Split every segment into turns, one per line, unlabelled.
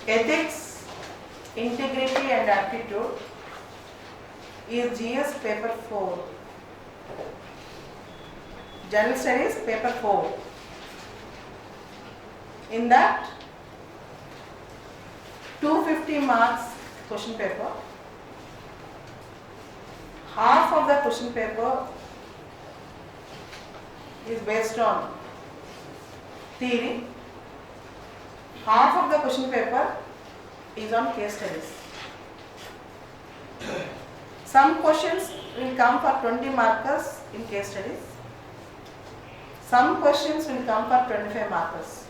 Ethics, Integrity and Aptitude is GS paper 4. General Studies paper 4. In that 250 marks question paper, half of the question paper is based on theory, half of the question paper is on case studies. Some questions will come for 20 markers in case studies. Some questions will come for 25 markers.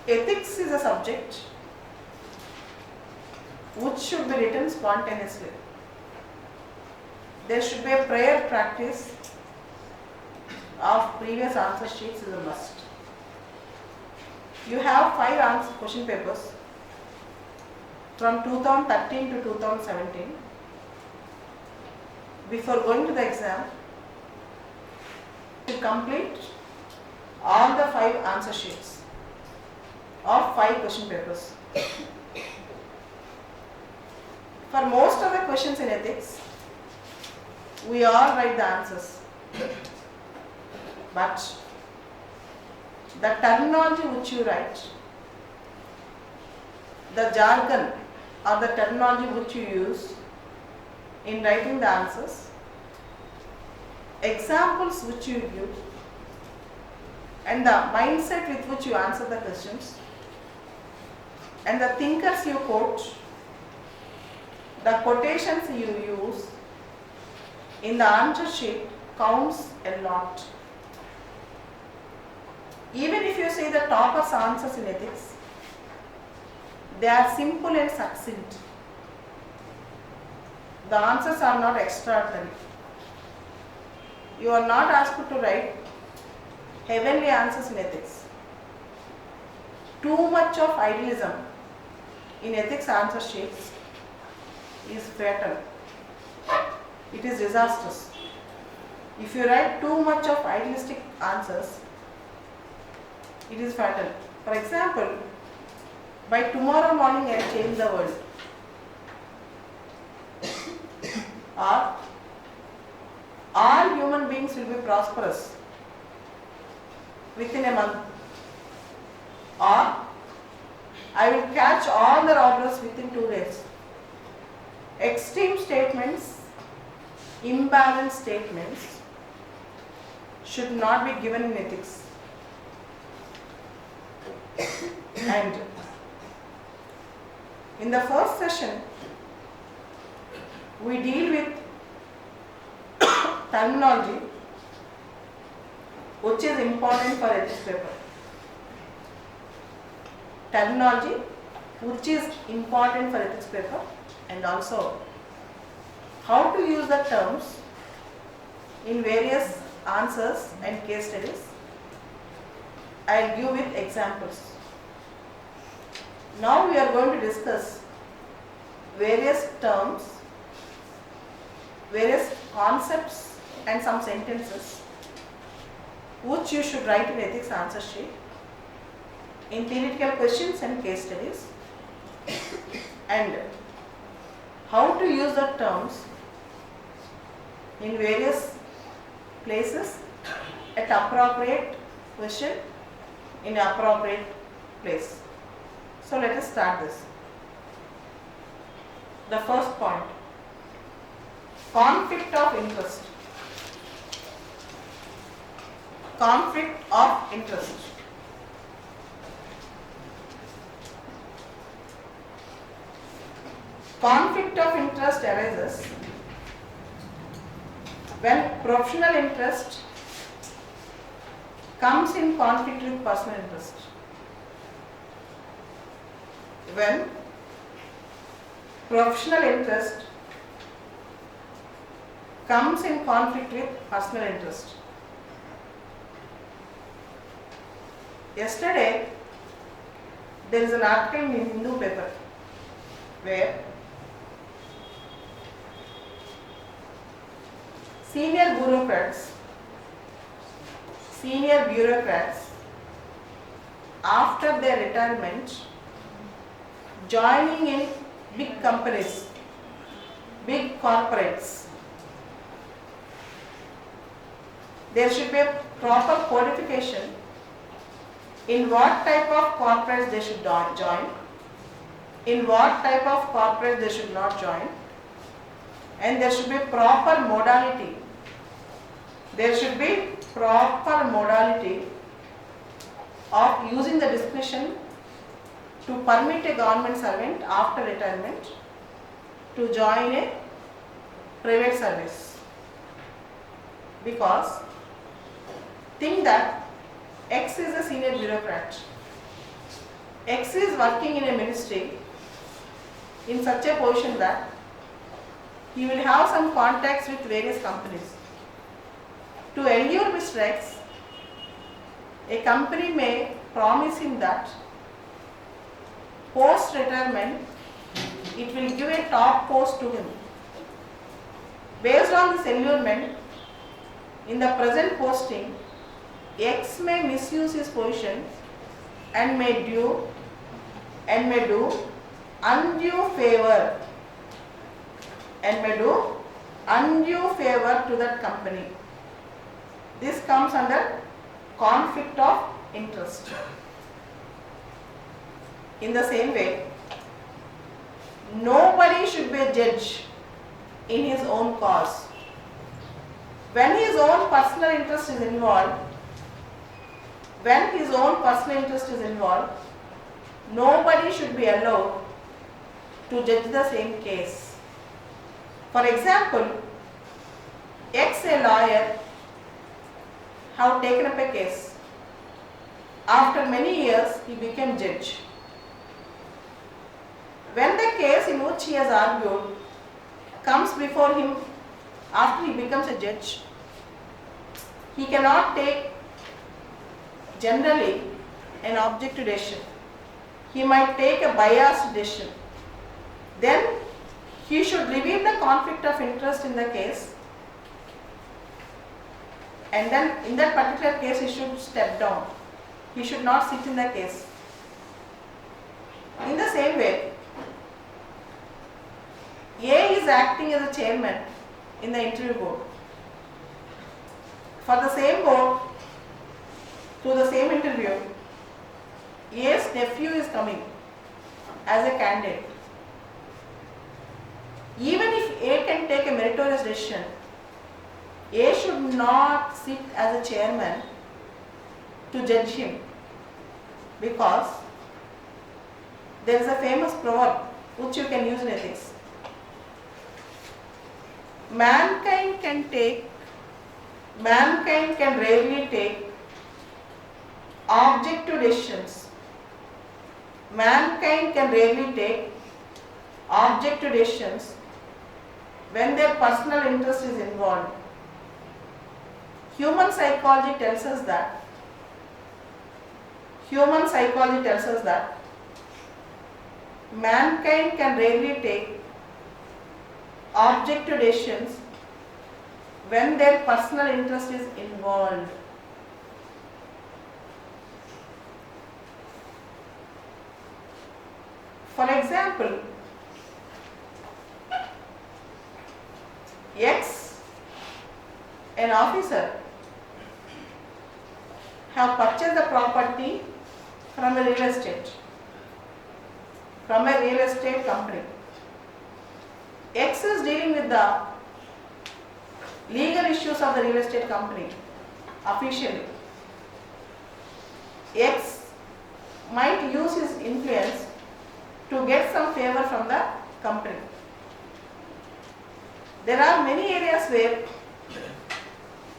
Ethics is a subject which should be written spontaneously. There should be a prior practice of previous answer sheets is a must. You have 5 question papers from 2013 to 2017. Before going to the exam, to complete all the 5 answer sheets of 5 question papers. For most of the questions in ethics, we all write the answers, but the terminology which you write, the jargon or the terminology which you use in writing the answers, examples which you give, and the mindset with which you answer the questions, and the thinkers you quote, the quotations you use in the answer sheet counts a lot. Even if you see the topper's answers in ethics, they are simple and succinct. The answers are not extraordinary. You are not asked to write heavenly answers in ethics. Too much of idealism in ethics answer sheets is fatal. It is disastrous. If you write too much of idealistic answers, it is fatal. For example, by tomorrow morning I will change the world. Or all human beings will be prosperous within a month. Or I will catch all the robbers within 2 days. Extreme statements, imbalanced statements should not be given in ethics. And in the first session, we deal with terminology which is important for ethics paper. Terminology which is important for ethics paper, and also how to use the terms in various answers and case studies. I will give with examples. Now we are going to discuss various terms, various concepts and some sentences which you should write in ethics answer sheet in theoretical questions and case studies, and how to use the terms in various places at appropriate question in appropriate place. So let us start this. The first point, conflict of interest. Conflict of interest. Conflict of interest arises when professional interest comes in conflict with personal interest. When professional interest comes in conflict with personal interest. Yesterday, there is an article in Hindu paper where senior bureaucrats after their retirement joining in big companies, big corporates. There should be a proper codification in what type of corporates they should join, in what type of corporate they should not join, and there should be proper modality. There should be proper modality of using the discretion to permit a government servant after retirement to join a private service. Because think that X is a senior bureaucrat. X is working in a ministry in such a position that he will have some contacts with various companies. To allure Mr. X, a company may promise him that post-retirement it will give a top post to him. Based on this allurement, in the present posting, X may misuse his position and may do undue favor to that company. This comes under conflict of interest. In the same way, nobody should be a judge in his own cause. When his own personal interest is involved, nobody should be allowed to judge the same case. For example, X, a lawyer, have taken up a case. After many years, he became judge. When the case in which he has argued comes before him after he becomes a judge, he cannot take generally an objective decision. He might take a biased decision. Then he should reveal the conflict of interest in the case, and then in that particular case he should step down. He should not sit in the case. In the same way, A is acting as a chairman in the interview board. For the same board, to the same interview, A's nephew is coming as a candidate. Even if A can take a meritorious decision, A should not sit as a chairman to judge him, because there is a famous proverb which you can use in ethics. Mankind can rarely take objective decisions. Mankind can rarely take objective decisions when their personal interest is involved. Human psychology tells us that mankind can rarely take objective decisions when their personal interest is involved. For example, X, an officer, have purchased the property from a real estate company. X is dealing with the legal issues of the real estate company officially. X might use his influence to get some favor from the company. There are many areas where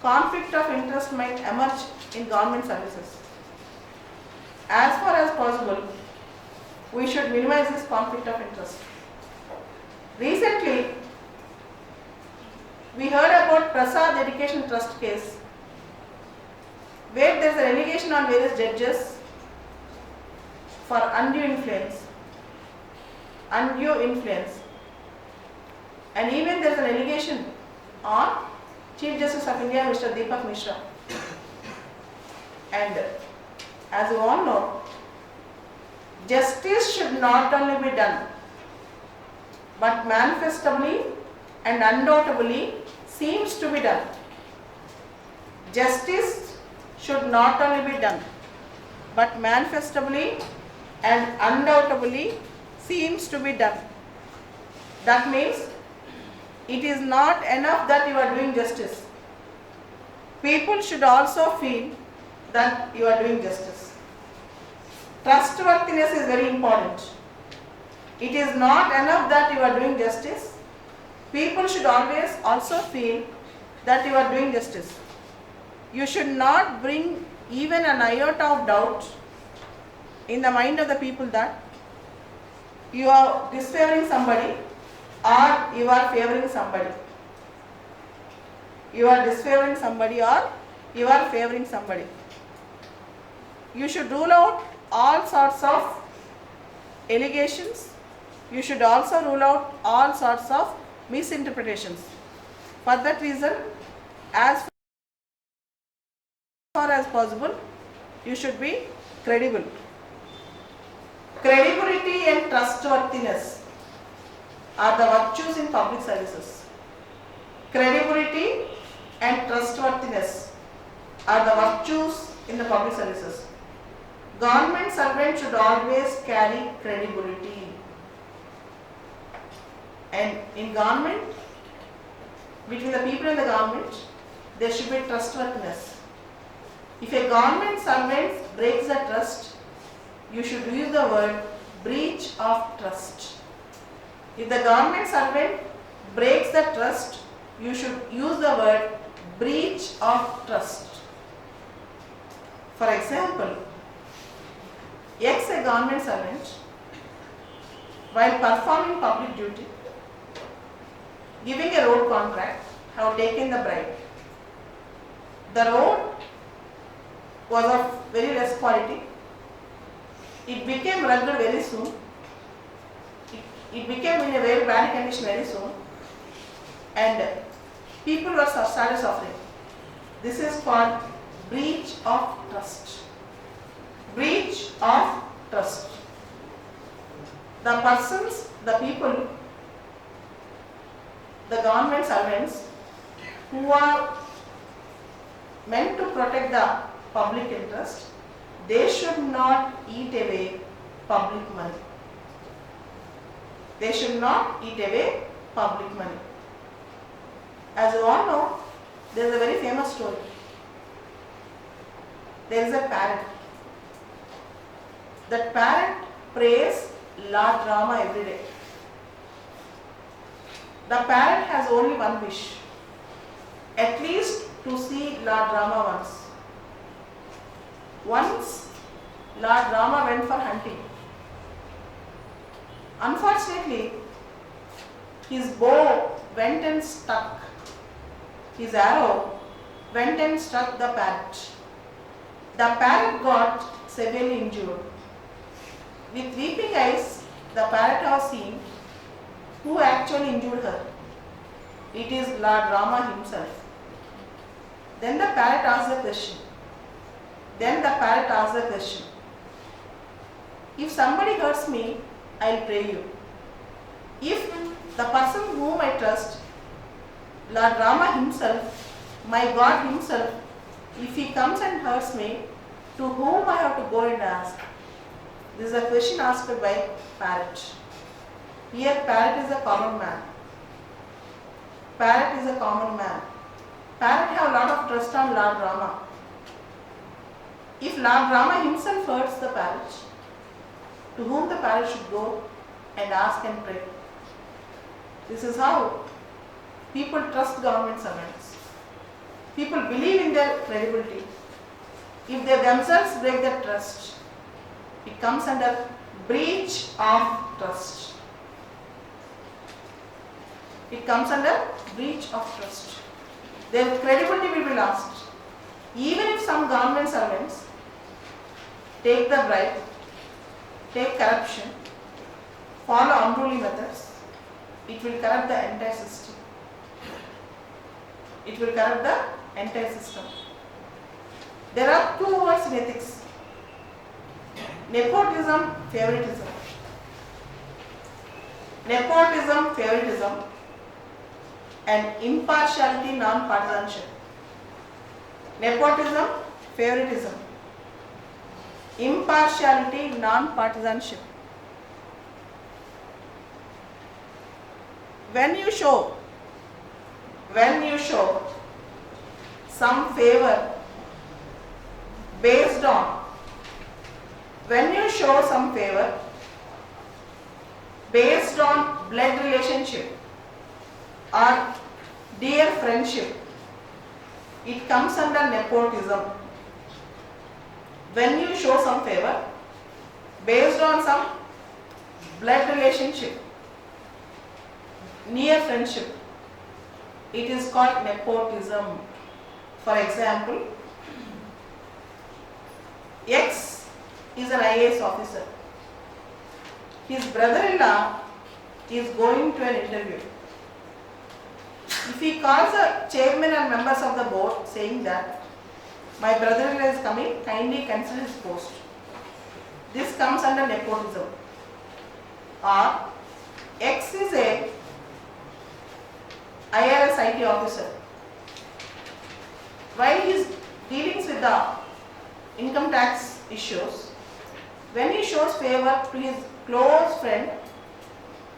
conflict of interest might emerge in government services. As far as possible, we should minimize this conflict of interest. Recently, we heard about Prasad Education Trust case, where there is an allegation on various judges for undue influence, and even there is an allegation on Chief Justice of India, Mr. Deepak Mishra. And As you all know, justice should not only be done, but manifestably and undoubtedly seems to be done. Justice should not only be done, but manifestably and undoubtedly seems to be done. That means it is not enough that you are doing justice. People should also feel that you are doing justice. Trustworthiness is very important. It is not enough that you are doing justice. People should always also feel that you are doing justice. You should not bring even an iota of doubt in the mind of the people that you are disfavoring somebody or you are favoring somebody. You are disfavoring somebody or you are favoring somebody. You should rule out all sorts of allegations. You should also rule out all sorts of misinterpretations. For that reason, as far as possible, you should be credible. Credibility and trustworthiness are the virtues in public services. Credibility and trustworthiness are the virtues in the public services. Government servants should always carry credibility. And in government, between the people and the government, there should be trustworthiness. If a government servant breaks the trust, you should use the word breach of trust. If the government servant breaks the trust, you should use the word breach of trust. For example, a government servant, while performing public duty, giving a road contract, have taken the bribe. The road was of very less quality. It became rugged very soon. It became in a very bad condition very soon. And people were started suffering. This is called breach of trust. Breach of trust. The persons, the people, the government servants who are meant to protect the public interest, they should not eat away public money. They should not eat away public money. As you all know, there is a very famous story. There is a parrot. That parrot prays Lord Rama every day. The parrot has only one wish, at least to see Lord Rama once. Once Lord Rama went for hunting. Unfortunately, his bow went and stuck. His arrow went and struck the parrot. The parrot got severely injured. With weeping eyes, the parrot has seen who actually injured her. It is Lord Rama himself. Then the parrot asked the question. If somebody hurts me, I will pray you. If the person whom I trust, Lord Rama himself, my God himself, if he comes and hurts me, to whom I have to go and ask? This is a question asked by parrot. Here parrot is a common man. Parrot is a common man. Parrot have a lot of trust on Lord Rama. If Lord Rama himself hurts the parrot, to whom the parrot should go and ask and pray? This is how people trust government servants. People believe in their credibility. If they themselves break their trust, it comes under breach of trust. It comes under breach of trust. Their credibility will be lost. Even if some government servants take the bribe, take corruption, follow unruly methods, it will corrupt the entire system. It will corrupt the entire system. There are two words in ethics. Nepotism, favoritism. Nepotism, favoritism, and impartiality, non-partisanship. Nepotism, favoritism, impartiality, non-partisanship. When you show some favor based on blood relationship or dear friendship, it comes under nepotism. When you show some favor based on some blood relationship, near friendship, it is called nepotism. For example, X is an IAS officer. His brother-in-law is going to an interview. If he calls the chairman and members of the board saying that my brother-in-law is coming, kindly cancel his post, this comes under nepotism. Or X is a IRS IT officer. While he is dealing with the income tax issues, when he shows favor to his close friend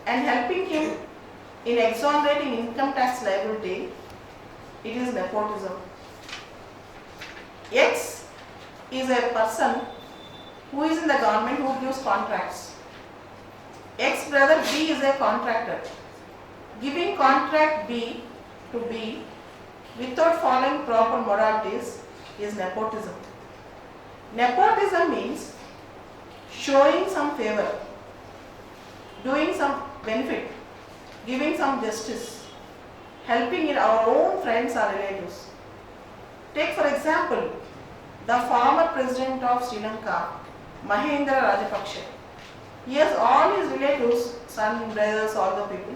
and helping him in exonerating income tax liability, it is nepotism. X is a person who is in the government who gives contracts. X brother B is a contractor. Giving contract B to B without following proper modalities is nepotism. Nepotism means showing some favor, doing some benefit, giving some justice, helping in our own friends or relatives. Take for example, the former president of Sri Lanka, Mahendra Rajapaksa. He has all his relatives, son, brothers, all the people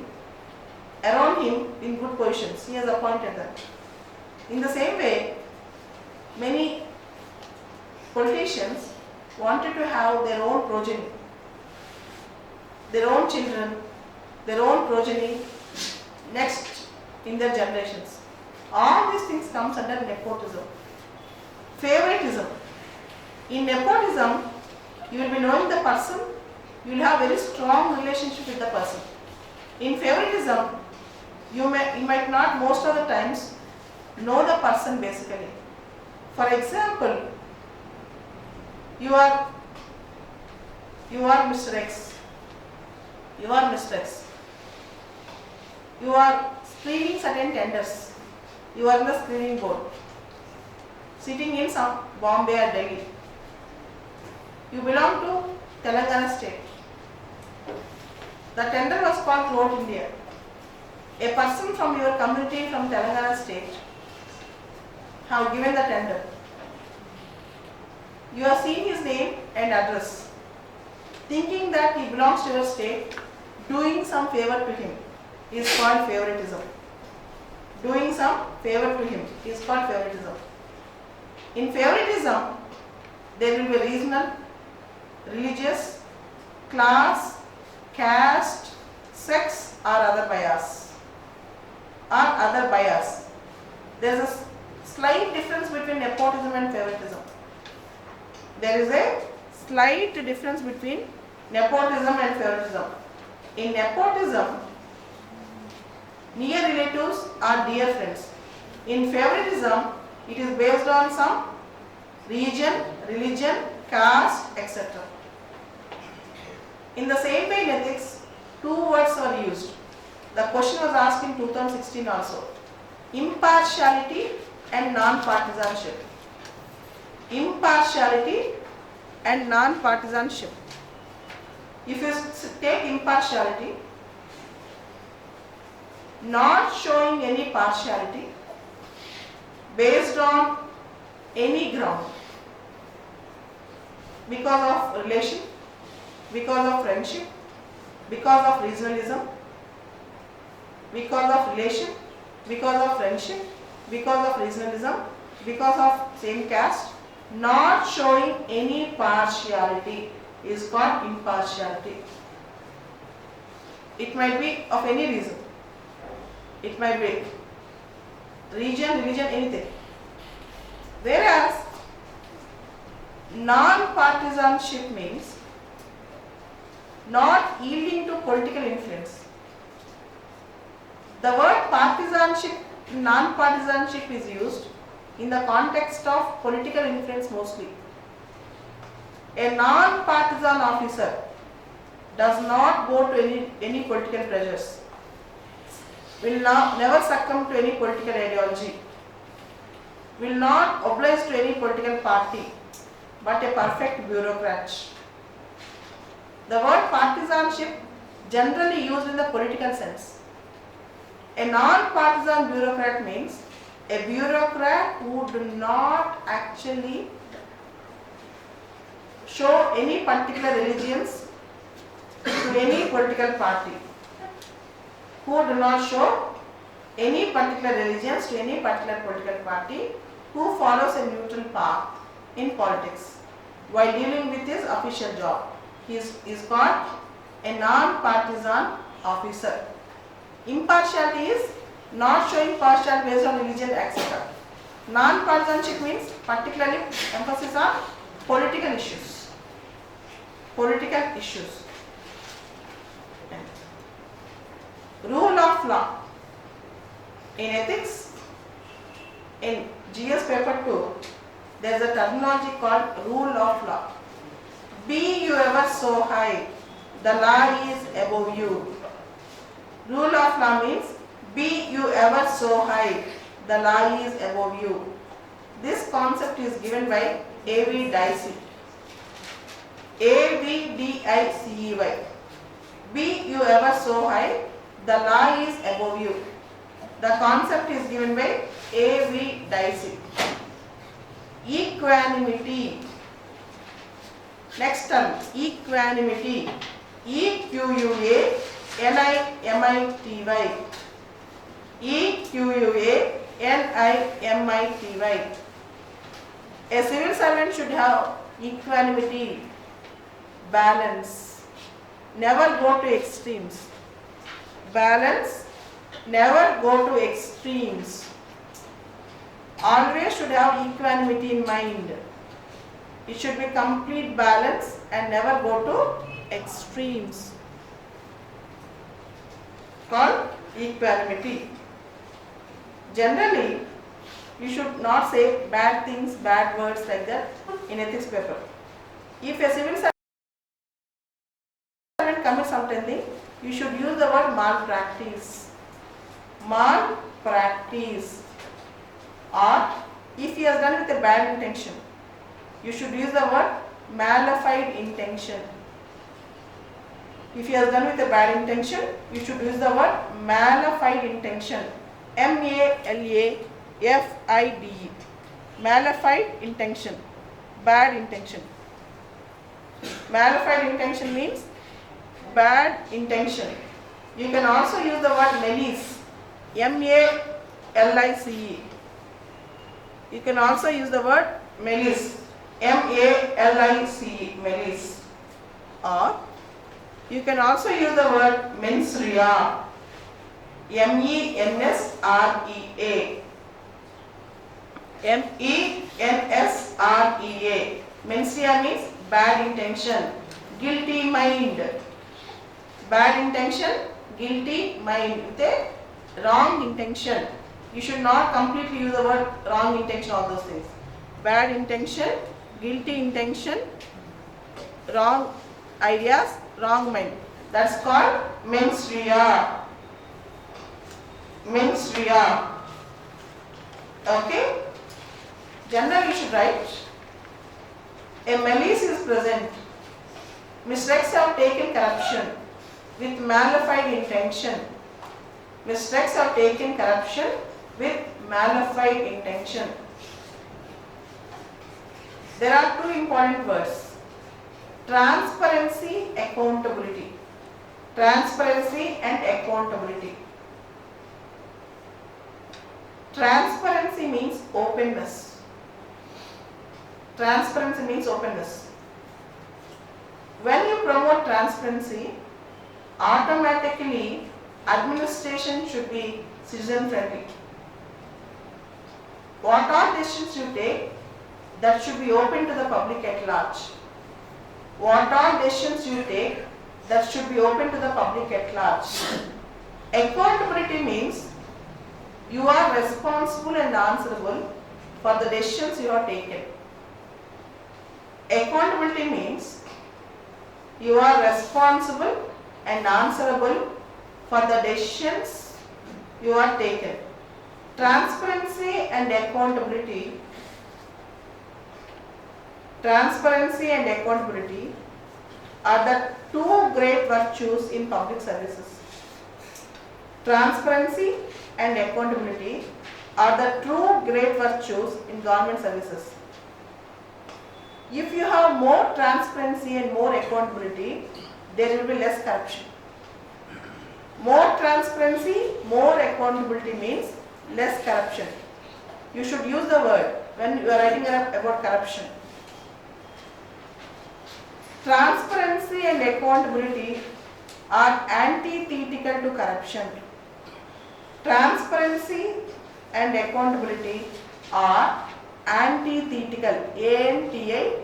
around him in good positions. He has appointed them. In the same way, many politicians wanted to have their own progeny, their own children, their own progeny next in their generations. All these things comes under nepotism. Favoritism. In nepotism, you will be knowing the person, you will have very strong relationship with the person. In favoritism, you might not most of the times know the person basically. For example, you are Mr. X. You are Mr. X. You are screening certain tenders. You are in the screening board, sitting in some Bombay or Delhi. You belong to Telangana state. The tender was called throughout India. A person from your community from Telangana state have given the tender. You are seeing his name and address, thinking that he belongs to your state, doing some favor to him is called favoritism. Doing some favor to him is called favoritism. In favoritism, there will be regional, religious, class, caste, sex or other bias. There is a slight difference between nepotism and favoritism. There is a slight difference between nepotism and favoritism. In nepotism, near relatives are dear friends. In favoritism, it is based on some region, religion, caste, etc. In the same way in ethics, two words were used. The question was asked in 2016 also. Impartiality and non-partisanship. Impartiality and non-partisanship. If you take impartiality, not showing any partiality based on any ground, because of relation, because of friendship, because of regionalism, because of relation, because of friendship, because of regionalism, because of same caste, not showing any partiality. is called impartiality. It might be of any reason. It might be religion, anything. Whereas non-partisanship means not yielding to political influence. The word partisanship, non-partisanship is used in the context of political influence mostly. A non-partisan officer does not go to any political pressures, will never succumb to any political ideology, will not oblige to any political party, but a perfect bureaucrat. The word partisanship generally used in the political sense. A non-partisan bureaucrat means a bureaucrat who do not actually show any particular allegiance to any political party, who do not show any particular allegiance to any particular political party, who follows a neutral path in politics while dealing with his official job. He is called a non-partisan officer. Impartiality is not showing partiality based on religion, etc. Non-partisanship means particularly emphasis on political issues. Political issues. Rule of law. In ethics, in GS paper 2, there is a terminology called rule of law. Be you ever so high, the law is above you. Rule of law means be you ever so high, the law is above you. This concept is given by A.V. Dicey. A.V.D.I.C.E.Y. Be you ever so high, the law is above you. The concept is given by A.V. Dicey. Equanimity. Next term, equanimity. E-Q-U-A-N-I-M-I-T-Y. E-Q-U-A-N-I-M-I-T-Y. A civil servant should have equanimity, balance, never go to extremes. Balance, never go to extremes. Always should have equanimity in mind. It should be complete balance and never go to extremes. Called equanimity. Generally, you should not say bad things, bad words like that in ethics paper. If a civil servant commits something, you should use the word malpractice. Malpractice. Or if he has done with a bad intention, you should use the word malified intention. If he has done with a bad intention, you should use the word malified intention. M-A-L-A-F-I-D-E. Malified intention. Bad intention. Malified intention means bad intention. You can also use the word malice. M-A-L-I-C-E. You can also use the word malice. M-A-L-I-C-E. Malice. Or you can also use the word mens rea. M-E-N-S-R-E-A. M-E-N-S-R-E-A. Mens rea means bad intention. Guilty mind. Bad intention, guilty mind with a wrong intention. You should not completely use the word wrong intention, all those things. Bad intention, guilty intention, wrong ideas, wrong mind. That's called mens rea. Mens rea. Okay? Generally you should write. A malice is present. Mistakes have taken corruption with malified intention. Mistakes have taken corruption with malified intention. There are two important words. Transparency, accountability. Transparency and accountability. Transparency means openness. Transparency means openness. promote transparency, automatically administration should be citizen friendly. What all decisions you take, that should be open to the public at large. What all decisions you take, that should be open to the public at large. Accountability means you are responsible and answerable for the decisions you have taken. Accountability means you are responsible and answerable for the decisions you have taken. Transparency and accountability are the two great virtues in public services. Transparency and accountability are the true great virtues in government services. If you have more transparency and more accountability, there will be less corruption. More transparency, more accountability means less corruption. You should use the word when you are writing about corruption. Transparency and accountability are antithetical to corruption. Transparency and accountability are antithetical. A-N-T-I-T-H-E-T-I-C-A-L.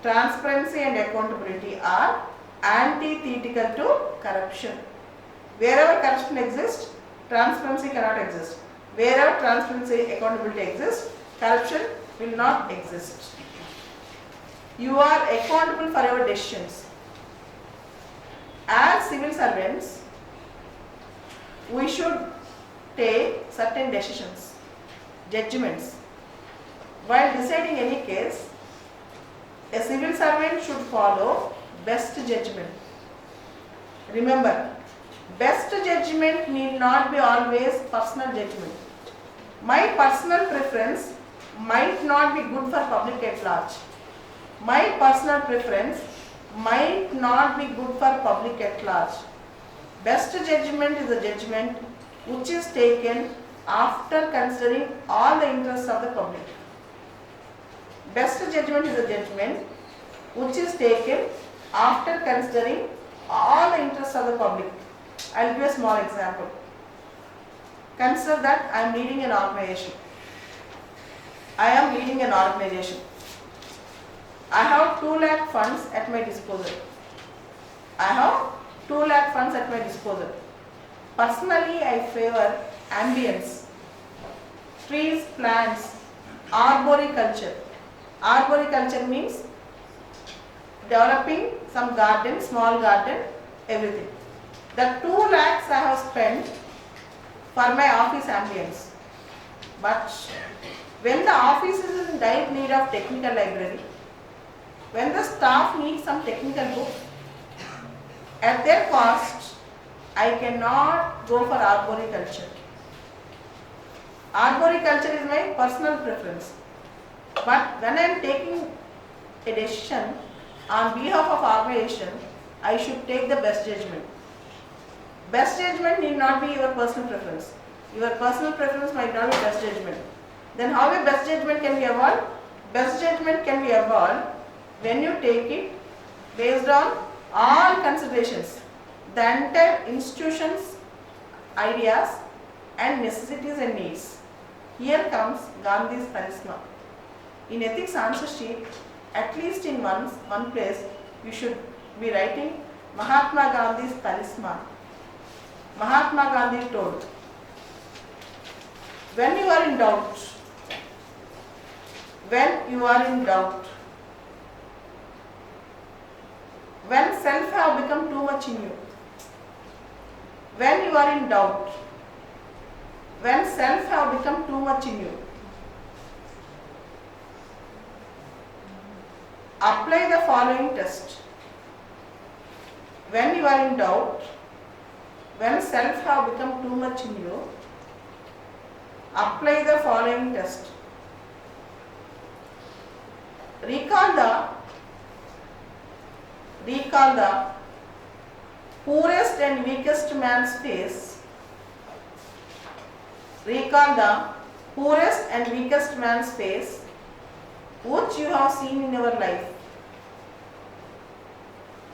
Transparency and accountability are antithetical to corruption. Wherever corruption exists, transparency cannot exist. Wherever transparency, accountability exists, corruption will not exist. You are accountable for your decisions. As civil servants, we should take certain decisions, judgments. While deciding any case, a civil servant should follow best judgment. Remember, best judgment need not be always personal judgment. My personal preference might not be good for public at large. My personal preference might not be good for public at large. Best judgment is a judgment which is taken after considering all the interests of the public. Best judgment is a judgment which is taken after considering all the interests of the public. I will give a small example. Consider that I am leading an organization. I have 2 lakh funds at my disposal. Personally, I favor ambience, trees, plants, arboriculture. Arboriculture means developing some garden, small garden, everything. The 2 lakhs I have spent for my office ambience. But when the office is in dire need of technical library, when the staff needs some technical book, at their cost, I cannot go for arboriculture. Arboriculture is my personal preference. But when I am taking a decision on behalf of organization, I should take the best judgment. Best judgment need not be your personal preference. Your personal preference might not be best judgment. Then how a best judgment can be evolved? Best judgment can be evolved when you take it based on all considerations, the entire institution's ideas and necessities and needs. Here comes Gandhi's charisma. In ethics answer sheet, at least in one place, you should be writing Mahatma Gandhi's charisma. Mahatma Gandhi told, when you are in doubt, when self have become too much in you, when you are in doubt, when self have become too much in you, apply the following test. When you are in doubt, when self have become too much in you, apply the following test. Recall the poorest and weakest man's face. Recall the poorest and weakest man's face which you have seen in your life.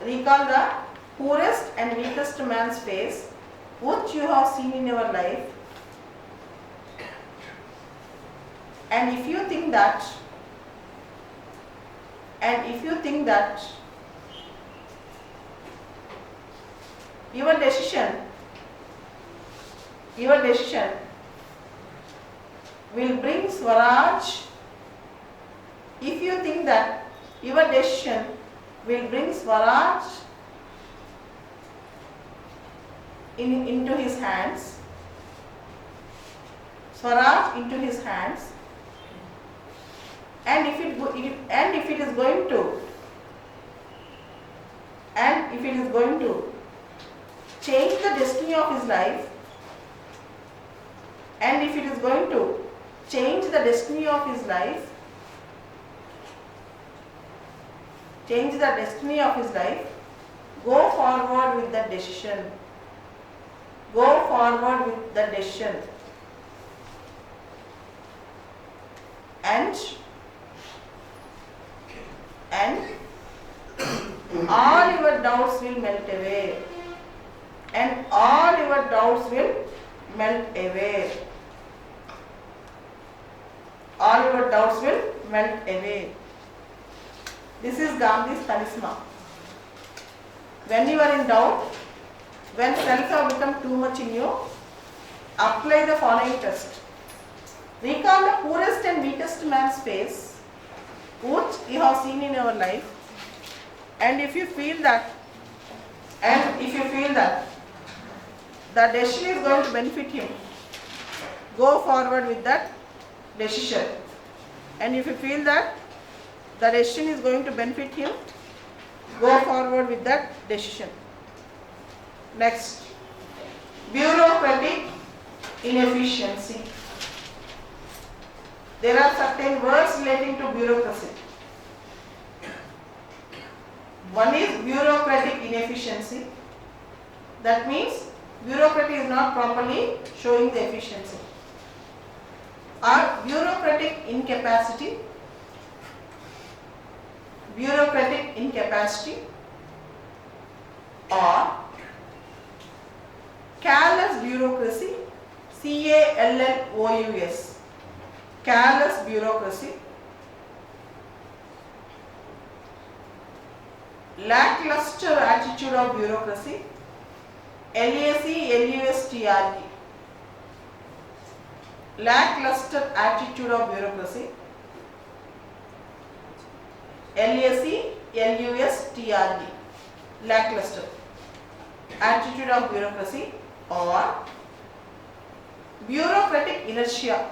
Recall the poorest and weakest man's face, which you have seen in your life. And if you think that, your decision will bring Swaraj, if you think that your decision will bring Swaraj into his hands, and if it is going to change the destiny of his life, go forward with that decision. And all your doubts will melt away. This is Gandhi's charisma. When you are in doubt, when self have become too much in you, apply the following test. Recall the poorest and weakest man's face, which you have seen in your life, and if you feel that the decision is going to benefit him, go forward with that decision. And if you feel that the decision is going to benefit him, go forward with that decision. Next, bureaucratic inefficiency. There are certain words relating to bureaucracy. One is bureaucratic inefficiency. That means bureaucracy is not properly showing the efficiency. Or bureaucratic incapacity. Or careless bureaucracy. CALLOUS. Careless bureaucracy. Lackluster attitude of bureaucracy. LACLUSTRE. Lackluster attitude of bureaucracy. LACLUSTRE. Lackluster attitude of bureaucracy. Or bureaucratic inertia.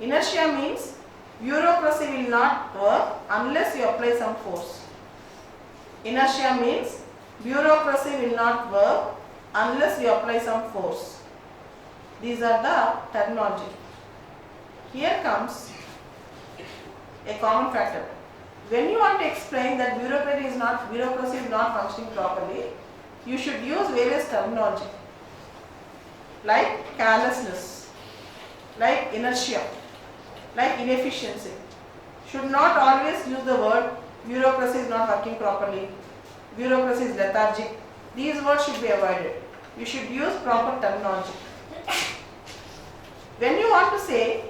Inertia means bureaucracy will not work unless you apply some force. Inertia means bureaucracy will not work unless you apply some force. These are the terminology. Here comes a common factor. When you want to explain that bureaucracy is not functioning properly, you should use various terminology like carelessness, like inertia, like inefficiency. Should not always use the word bureaucracy is not working properly, bureaucracy is lethargic. These words should be avoided. You should use proper terminology. When you want to say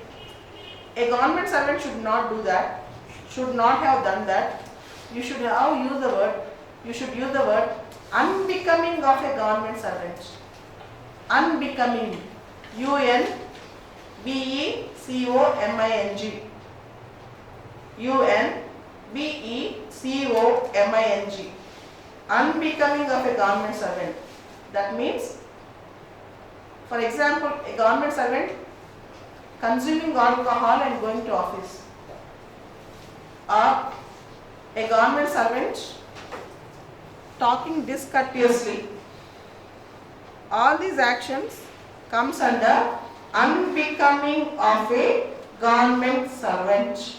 a government servant should not do that, should not have done that, you should use the word unbecoming of a government servant. Unbecoming. UNBECOMING. UNBECOMING. Unbecoming of a government servant. That means, for example, a government servant consuming alcohol and going to office, or a government servant talking discourteously. All these actions comes under unbecoming of a government servant.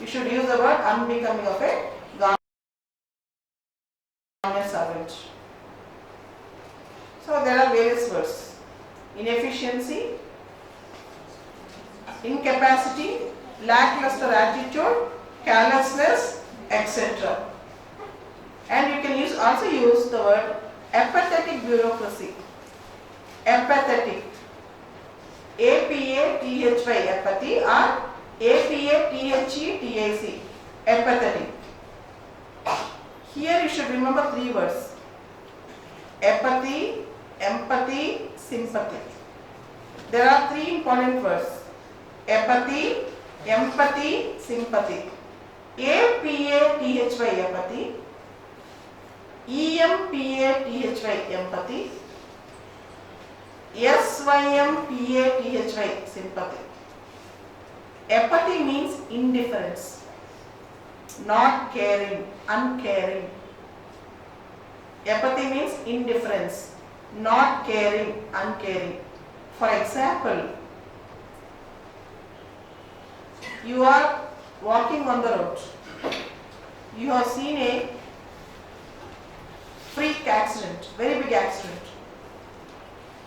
You should use the word unbecoming of a government servant. So there are various words: inefficiency, incapacity, lackluster attitude, carelessness, etc. And you can also use the word apathetic bureaucracy. Apathetic. A-P-A-T-H-Y, apathy, or A-P-A-T-H-E-T-I-C, apathetic. Here you should remember three words: apathy, empathy, sympathy. There are three important words: apathy, empathy, sympathy. A-P-A-T-H-Y, apathy. E-M-P-A-T-H-Y, empathy. S-Y-M-P-A-T-H-Y, sympathy. Apathy means indifference, not caring, uncaring. Apathy means indifference, not caring, uncaring. For example, you are walking on the road. You have seen a freak accident, very big accident.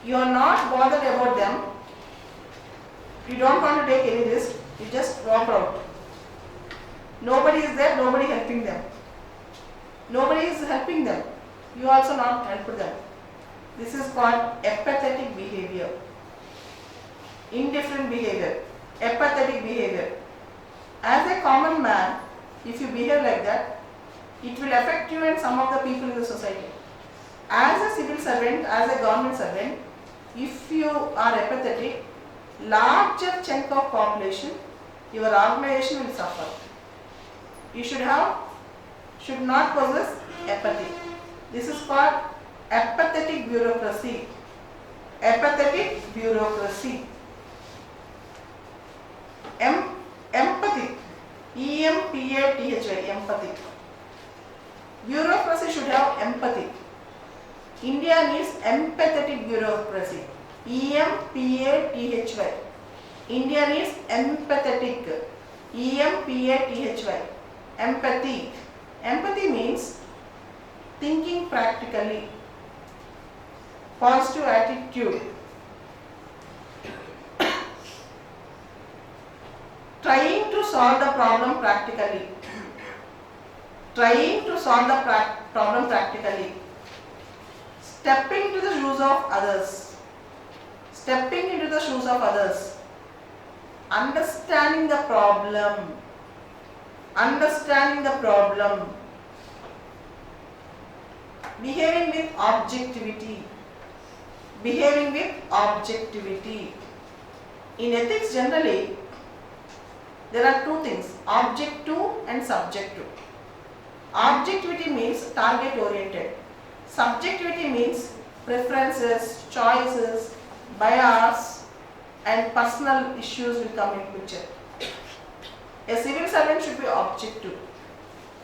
You are not bothered about them. You don't want to take any risk. You just walk out. Nobody is there, nobody helping them. Nobody is helping them. You also not help them. This is called apathetic behavior. Indifferent behavior. Apathetic behavior. As a common man, if you behave like that, it will affect you and some of the people in the society. As a civil servant, as a government servant, if you are apathetic, larger chunk of population, your organization will suffer. You should not possess apathy. This is called apathetic bureaucracy. Apathetic bureaucracy. Empathy. E-M-P-A-T-H-Y, empathy. Bureaucracy should have empathy. India needs empathetic bureaucracy. E-M-P-A-T-H-Y. India needs empathetic. E-M-P-A-T-H-Y. Empathy. Empathy means thinking practically. Positive attitude. Trying to solve the problem practically. Trying to solve the problem practically. Stepping into the shoes of others. Stepping into the shoes of others. Understanding the problem. Understanding the problem. Behaving with objectivity. Behaving with objectivity. In ethics generally, there are two things, objective and subjective. Objectivity means target oriented. Subjectivity means preferences, choices, bias and personal issues will come in picture. A civil servant should be objective.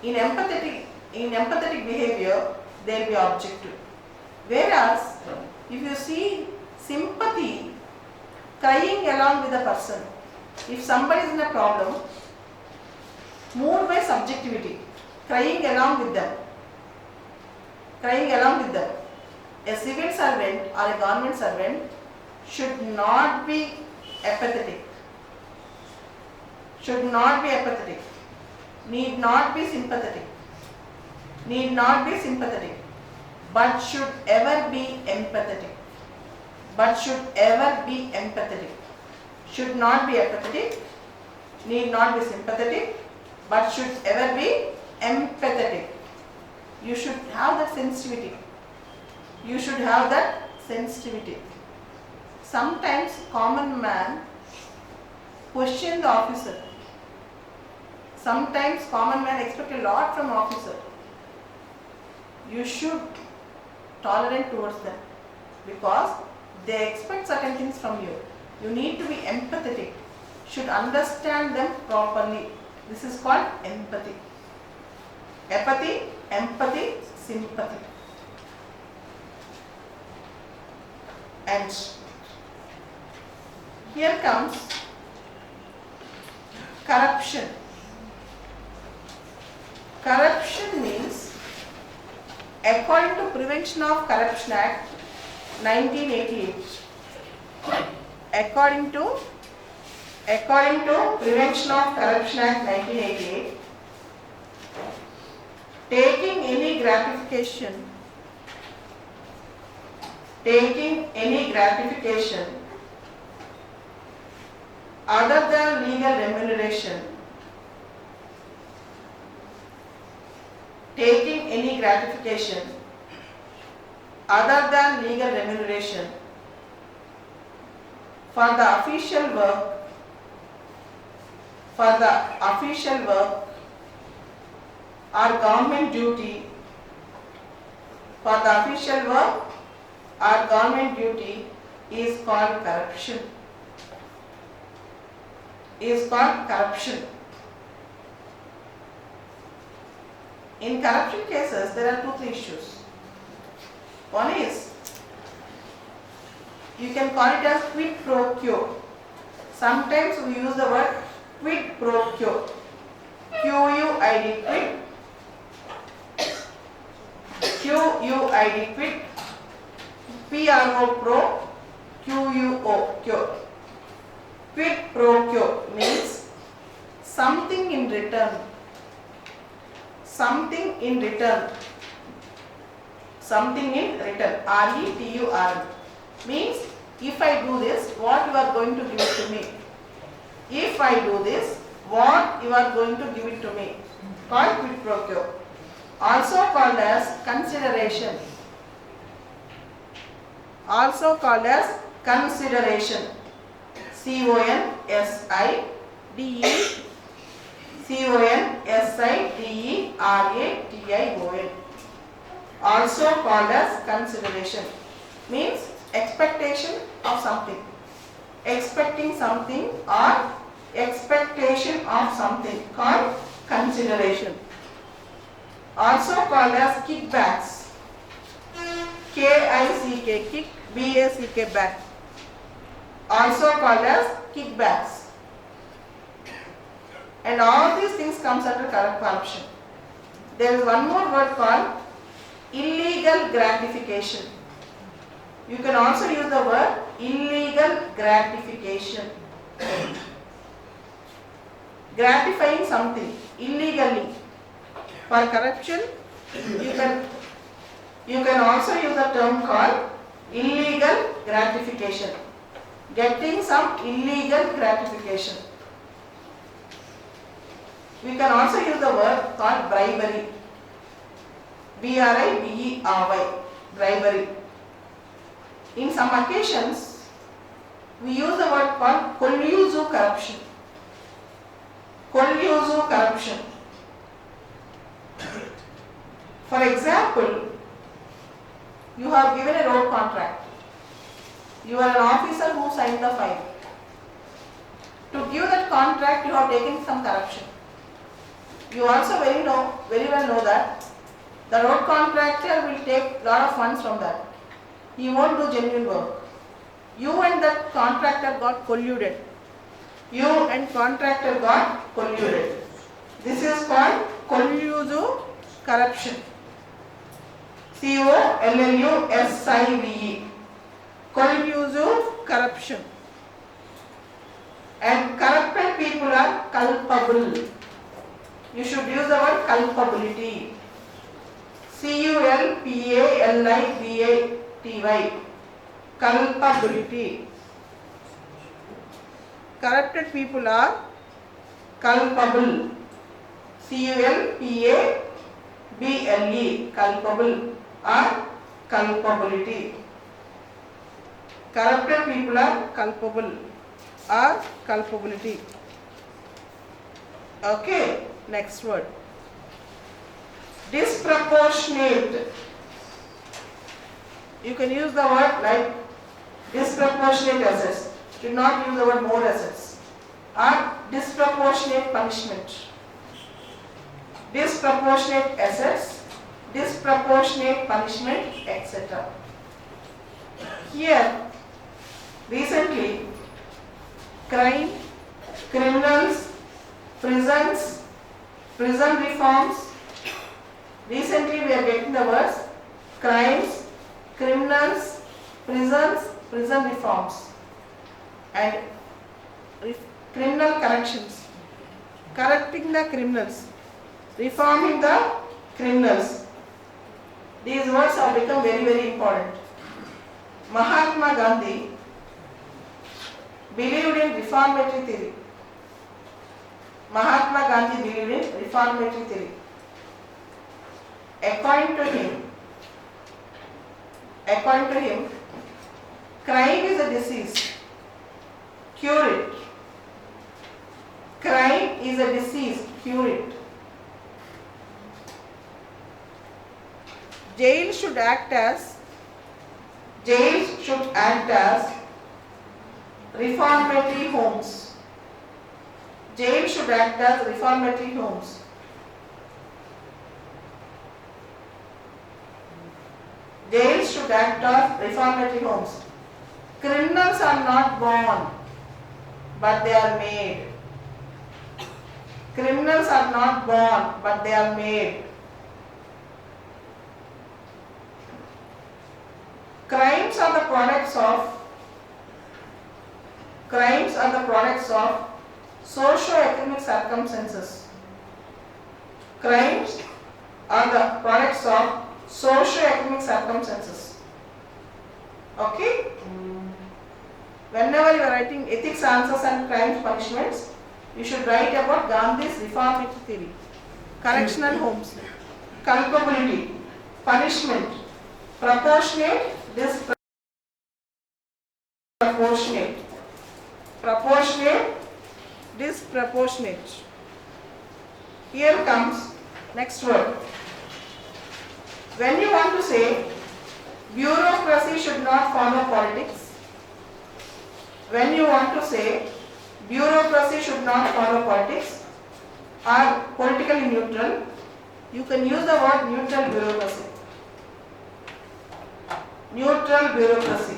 In empathetic behavior, they will be objective. Whereas, if you see sympathy, crying along with a person, if somebody is in a problem, moved by subjectivity, crying along with them. Crying along with them. A civil servant or a government servant should not be apathetic. Should not be apathetic. Need not be sympathetic. Need not be sympathetic. But should ever be empathetic. But should ever be empathetic. Should not be apathetic. Need not be sympathetic. But should ever be empathetic. You should have that sensitivity. You should have that sensitivity. Sometimes common man question the officer. Sometimes common man expect a lot from officer. You should tolerate towards them because they expect certain things from you. You need to be empathetic. Should understand them properly. This is called empathy. Apathy, empathy, sympathy. And here comes corruption. Corruption means, according to Prevention of Corruption Act 1988, according to According to Prevention of Corruption Act 1988, taking any gratification other than legal remuneration, taking any gratification other than legal remuneration for the official work or government duty is called corruption. In corruption cases, there are 2-3 issues. One is, you can call it as quid pro quo. Sometimes we use the word quid pro quo. Q-U-I-D, quid. Q-U-I-D, quid. P-R-O, pro. Q-U-O, quo. Quid pro quo means something in return. R-E-T-U-R-N means, if I do this, what you are going to give it to me? If I do this, what you are going to give it to me? Called quid pro quo. Also called as consideration. C-O-N-S-I-D-E-R-A-T-I-O-N. Also called as consideration. Means expectation of something. Expecting something or expectation of something, called consideration. Also called as kickbacks. K-I-C-K, kick, B-A-C-K, back. Also called as kickbacks. And all these things comes under corruption. There is one more word called illegal gratification. You can also use the word illegal gratification. Gratifying something illegally. For corruption, you can also use the term called illegal gratification. Getting some illegal gratification. We can also use the word called bribery. B-R-I-B-E-R-Y, bribery. In some occasions, we use the word called collusive corruption. For example, you have given a road contract. You are an officer who signed the file. To give that contract, you have taken some corruption. You also very well know that the road contractor will take lot of funds from that. He won't do genuine work. You and that contractor got colluded. This is called collusive corruption. C-O-L-L-U-S-I-V-E. Collusive corruption. And corrupted people are culpable. You should use the word culpability. C-U-L-P-A-L-I-B-A-T-Y. Culpability. Corrupted people are culpable. C-U-L-P-A-B-L-E. Culpable or culpability. Corrupted people are culpable or culpability. Okay, next word. Disproportionate. You can use the word like disproportionate assets. Should not use the word more assets. Or disproportionate punishment. Disproportionate assets, disproportionate punishment, etc. Here, recently, crime, criminals, prisons, prison reforms. Recently, we are getting the words crimes, criminals, prisons, prison reforms. And criminal corrections, correcting the criminals, reforming the criminals. These words have become very important. Mahatma Gandhi believed in reformatory theory. Mahatma Gandhi believed in reformatory theory. According to him, crime is a disease. Cure it. Crime is a disease. Cure it. Jails should act as reformatory homes. Jails should act as reformatory homes. Jails should act as reformatory homes. Criminals are not born, but they are made. Criminals are not born, but they are made. Crimes are the products of socio-economic circumstances. Crimes are the products of socio-economic circumstances. Okay? Whenever you are writing ethics, answers and crimes, punishments, you should write about Gandhi's reformatory theory. Correctional homes, culpability, punishment, proportionate, disproportionate. Proportionate, disproportionate. Here comes next word. When you want to say bureaucracy should not follow politics, when you want to say bureaucracy should not follow politics or politically neutral, you can use the word neutral bureaucracy. Neutral bureaucracy.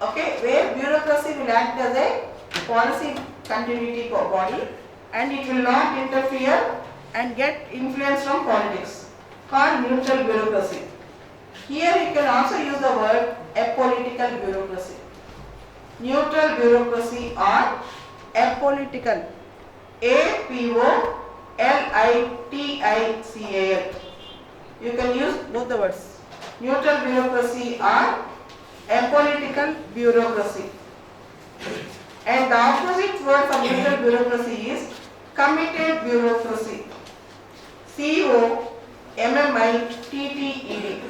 Okay, where bureaucracy will act as a policy continuity body and it will not interfere and get influence from politics, called neutral bureaucracy. Here you can also use the word apolitical bureaucracy. Neutral bureaucracy or apolitical. APOLITICAL. You can use both the words. Neutral bureaucracy or apolitical bureaucracy. And the opposite word for neutral bureaucracy is committed bureaucracy. COMMITTED.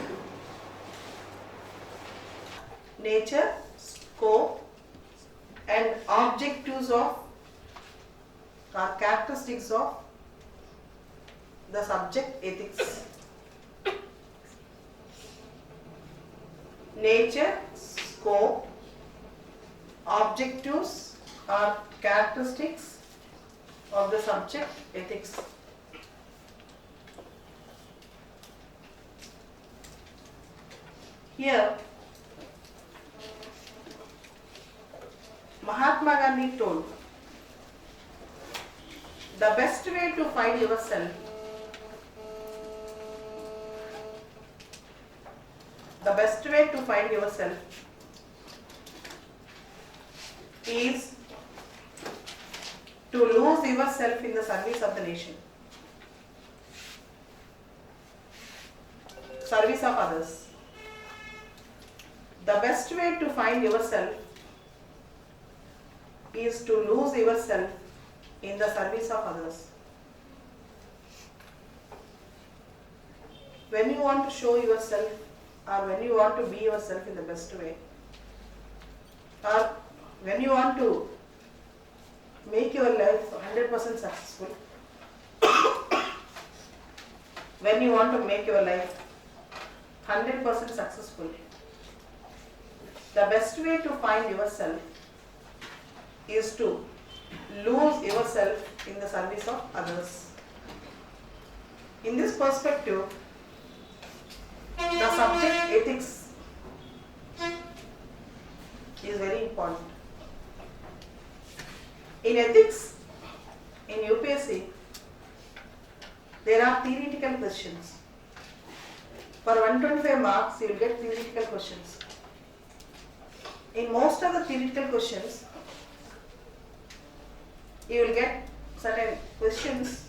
Nature, scope and objectives of or characteristics of the subject ethics. Nature, scope, objectives or characteristics of the subject ethics. Here, Mahatma Gandhi told, the best way to find yourself, is to lose yourself in the service of the nation, service of others. The best way to find yourself is to lose yourself in the service of others. When you want to show yourself or when you want to be yourself in the best way, or when you want to make your life 100% successful, when you want to make your life 100% successful, the best way to find yourself is to lose yourself in the service of others. In this perspective, the subject ethics is very important. In ethics, in UPSC, there are theoretical questions. For 125 marks, you will get theoretical questions. In most of the theoretical questions, you will get certain questions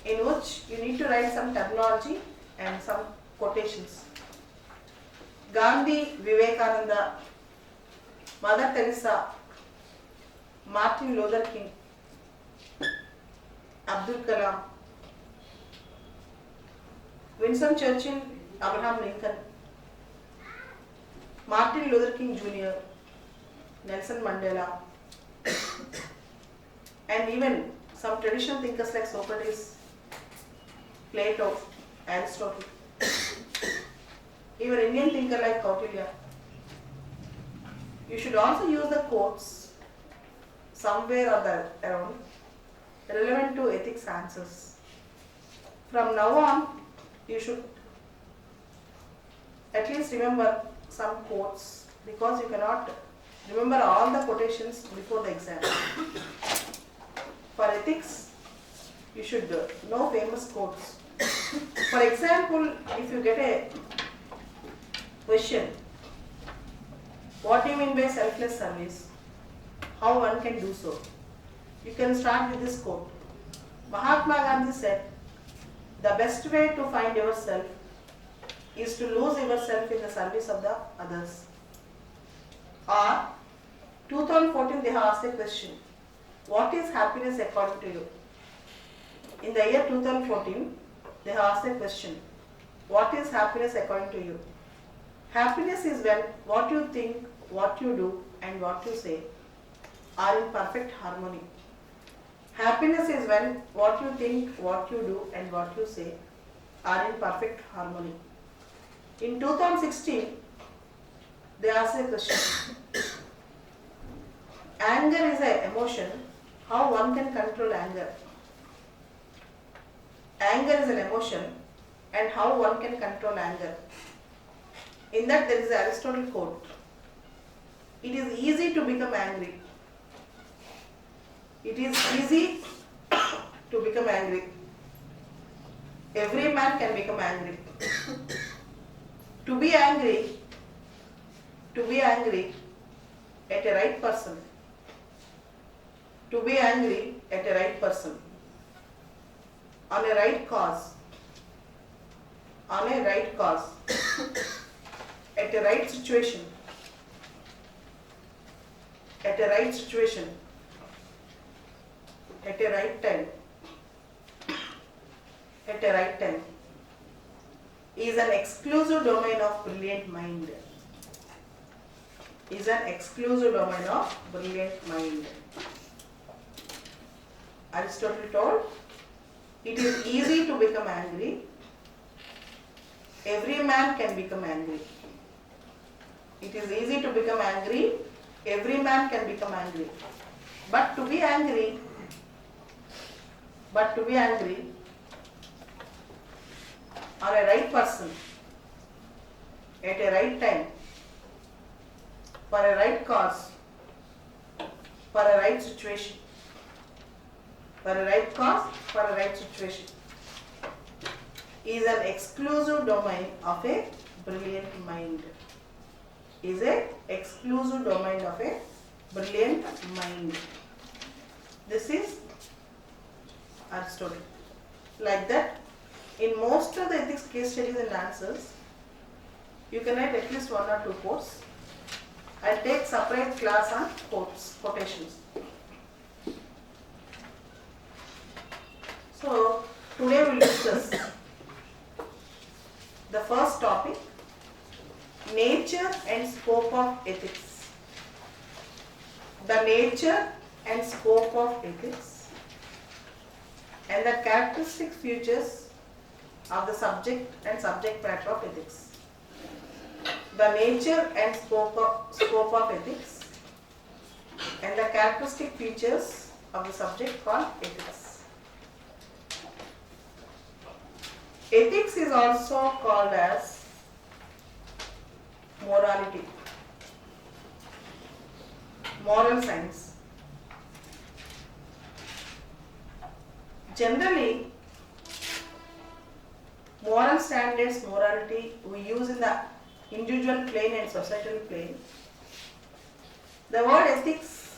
in which you need to write some terminology and some quotations. Gandhi, Vivekananda, Mother Teresa, Martin Luther King, Abdul Kalam, Winston Churchill, Abraham Lincoln, Martin Luther King Jr., Nelson Mandela, and even some traditional thinkers like Socrates, Plato, Aristotle, even Indian thinker like Kautilya. You should also use the quotes somewhere or around relevant to ethics answers. From now on, you should at least remember some quotes, because you cannot remember all the quotations before the exam. For ethics, you should know famous quotes. For example, if you get a question, what do you mean by selfless service? How one can do so? You can start with this quote. Mahatma Gandhi said, "The best way to find yourself is to lose yourself in the service of the others." Or 2014 they have asked a question, what is happiness according to you? In the year 2014 they have asked a question, what is happiness according to you? Happiness is when what you think, what you do and what you say are in perfect harmony. Happiness is when what you think, what you do and what you say are in perfect harmony. In 2016, they asked a question. Anger is an emotion. How one can control anger? Anger is an emotion and how one can control anger. In that there is an Aristotle quote. It is easy to become angry. It is easy to become angry. Every man can become angry. To be angry at a right person. To be angry at a right person. On a right cause. On a right cause. At a right situation. At a right situation. At a right time. At a right time. Is an exclusive domain of brilliant mind. Is an exclusive domain of brilliant mind. Aristotle told, it is easy to become angry. Every man can become angry. It is easy to become angry. Every man can become angry. But to be angry on a right person, at a right time, for a right cause, for a right situation, for a right cause, for a right situation, is an exclusive domain of a brilliant mind. Is a exclusive domain of a brilliant mind. This is Aristotle. Like that, in most of the ethics case studies and answers, you can write at least one or two quotes. I'll take separate class on quotations. So, today we will discuss the first topic, nature and scope of ethics. The nature and scope of ethics and the characteristic features of the subject and subject matter of ethics. The nature and scope of ethics and the characteristic features of the subject called ethics. Ethics is also called as morality, moral science. Generally, moral standards, morality we use in the individual plane and societal plane The word ethics,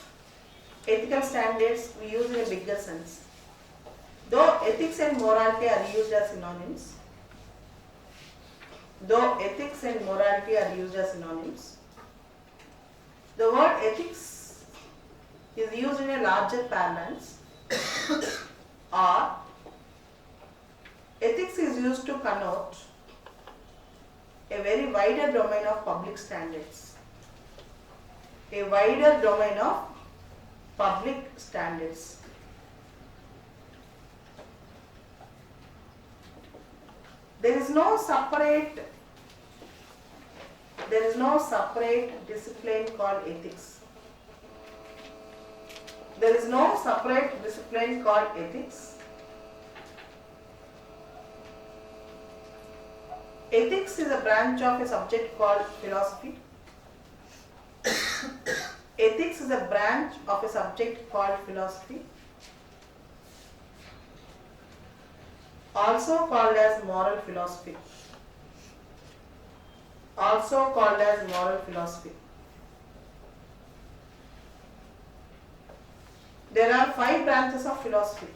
ethical standards, we use in a bigger sense. Though ethics and morality are used as synonyms, the word ethics is used in a larger parlance, or ethics is used to connote a very wider domain of public standards. A wider domain of public standards. There is no separate discipline called ethics. There is no separate discipline called ethics. Ethics is a branch of a subject called philosophy. Ethics is a branch of a subject called philosophy, also called as moral philosophy. There are 5 branches of philosophy.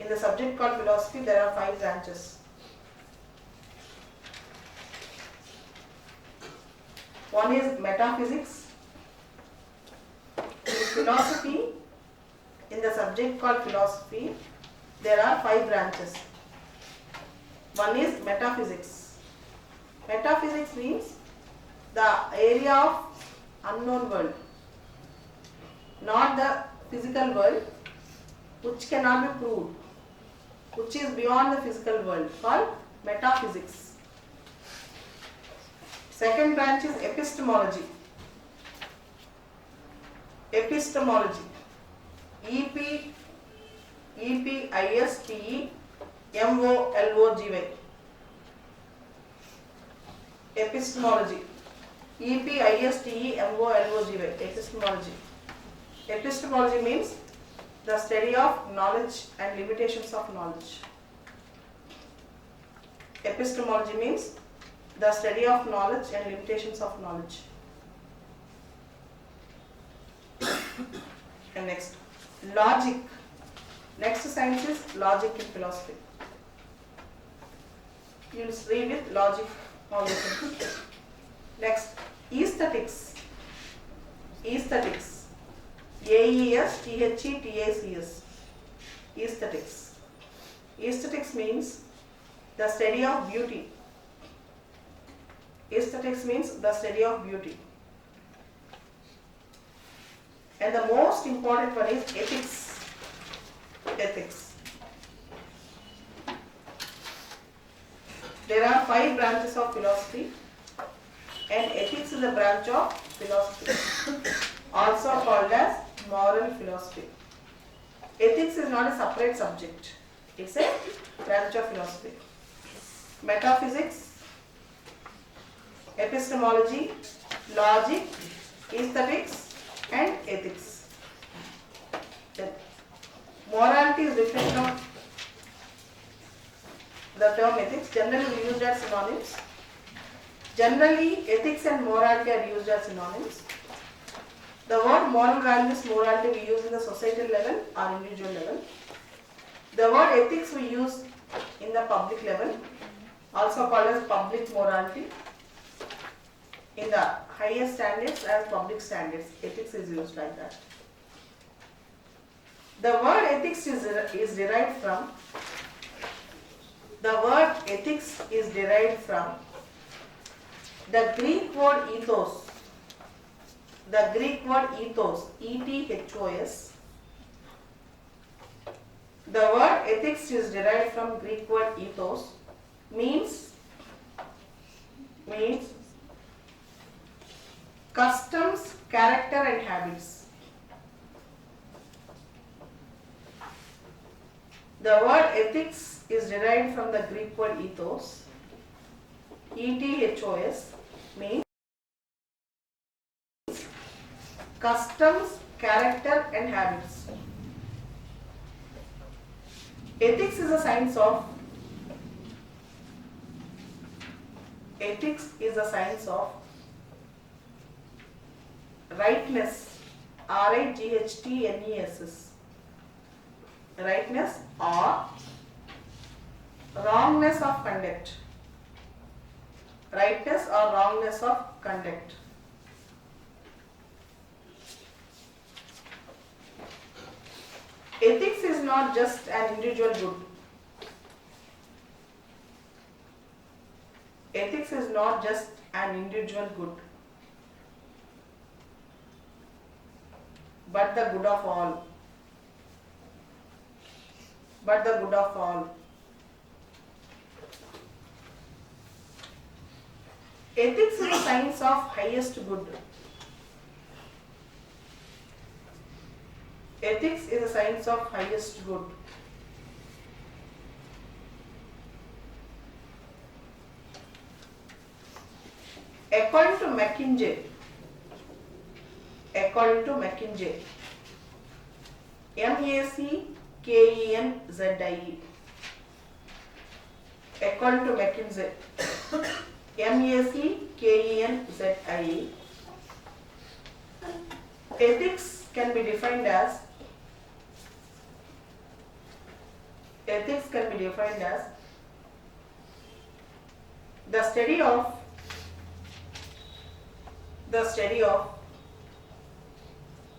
In the subject called philosophy, there are 5 branches. One is metaphysics. In philosophy, in the subject called philosophy, there are 5 branches. One is metaphysics. Metaphysics means the area of unknown world, not the physical world, which cannot be proved, which is beyond the physical world, called metaphysics. Second branch is epistemology. Epistemology. E-P-I-S-T-E-M-O-L-O-G-Y. Epistemology. E-P-I-S-T-E-M-O-L-O-G-Y. Epistemology. Epistemology means the study of knowledge and limitations of knowledge. Epistemology means the study of knowledge and limitations of knowledge. And next, logic. Next science is logic in philosophy. You will read with logic all the time. Next, aesthetics. Aesthetics. A-E-S-T-H-E-T-A-C-S. Aesthetics. Aesthetics means the study of beauty. Aesthetics means the study of beauty. And the most important one is ethics. Ethics. There are 5 branches of philosophy, and ethics is a branch of philosophy, also called as moral philosophy. Ethics is not a separate subject. It's a branch of philosophy. Metaphysics, epistemology, logic, aesthetics, and ethics. Then, morality is different from the term ethics. Generally we use as synonyms. Generally, ethics and morality are used as synonyms. The word moral values, morality we use in the societal level or individual level. The word ethics we use in the public level, also called as public morality. In the higher standards as public standards, ethics is used like that. The word ethics is derived from the Greek word ethos. The Greek word ethos, E-T-H-O-S. The word ethics is derived from Greek word ethos, means customs, character and habits. The word ethics is derived from the Greek word ethos, E-T-H-O-S, means customs, character and habits. Ethics is a science of rightness, rightness, rightness or wrongness of conduct, rightness or wrongness of conduct. Ethics is not just an individual good. Ethics is not just an individual good, but the good of all. But the good of all. Ethics is a science of highest good. Ethics is a science of highest good. According to McKinsey, MACKENZIE, according to McKinsey, MACKENZIE, ethics can be defined as the study of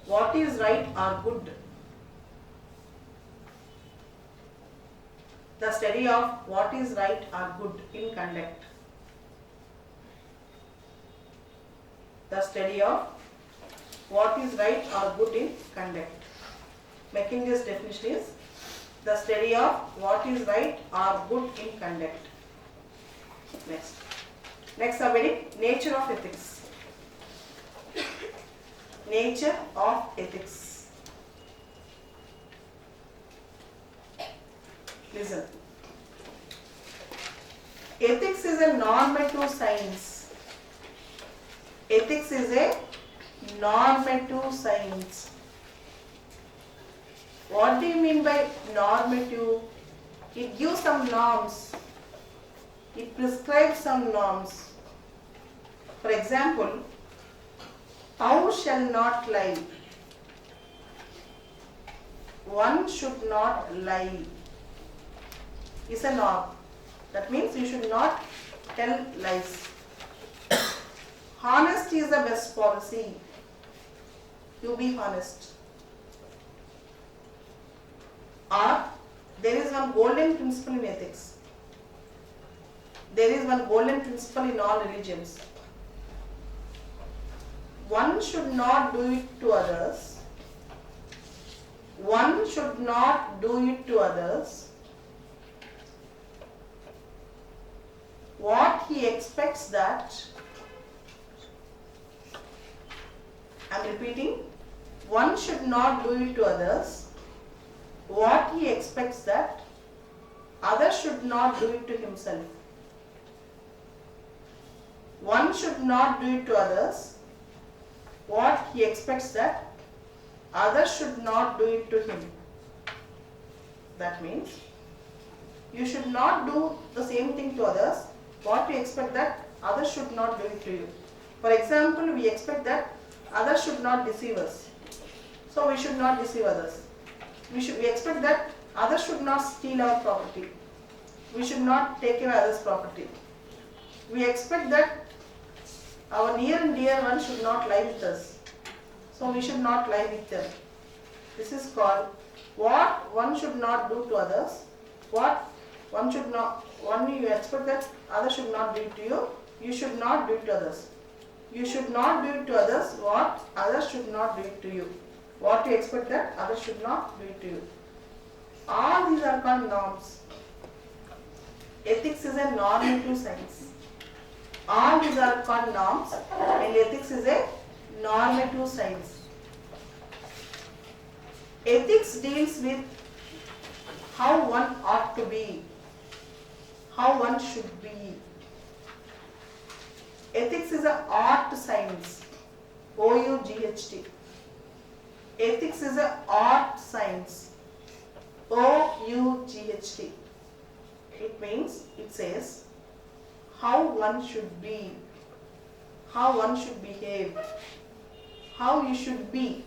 what is right or good. The study of what is right or good in conduct. The study of what is right or good in conduct. McKinsey's definition is the study of what is right or good in conduct. Next subheading, nature of ethics. Nature of ethics. Listen. Ethics is a normative science. Ethics is a normative science. What do you mean by normative? It gives some norms. It prescribes some norms. For example, thou shall not lie. One should not lie is a norm. That means you should not tell lies. Honesty is the best policy. You be honest. Or there is one golden principle in ethics. There is one golden principle in all religions. One should not do it to others. One should not do it to others what he expects that, I am repeating, one should not do it to others what he expects that others should not do it to himself. One should not do it to others what he expects that others should not do it to him. That means you should not do the same thing to others what you expect that others should not do it to you. For example, we expect that others should not deceive us, so we should not deceive others. We expect that others should not steal our property. We should not take away others' property. We expect that our near and dear one should not lie with us, so we should not lie with them. This is called what one should not do to others, what one should not, one you expect that others should not do it to you, you should not do it to others. You should not do it to others what others should not do it to you. What you expect that others should not do it to you. All these are called norms. Ethics is a normative science. All these are called norms and ethics is a normative science. Ethics deals with how one ought to be, how one should be. Ethics is an art science. OUGHT. Ethics is an art science. OUGHT. It means, it says, how one should be, how one should behave, how you should be.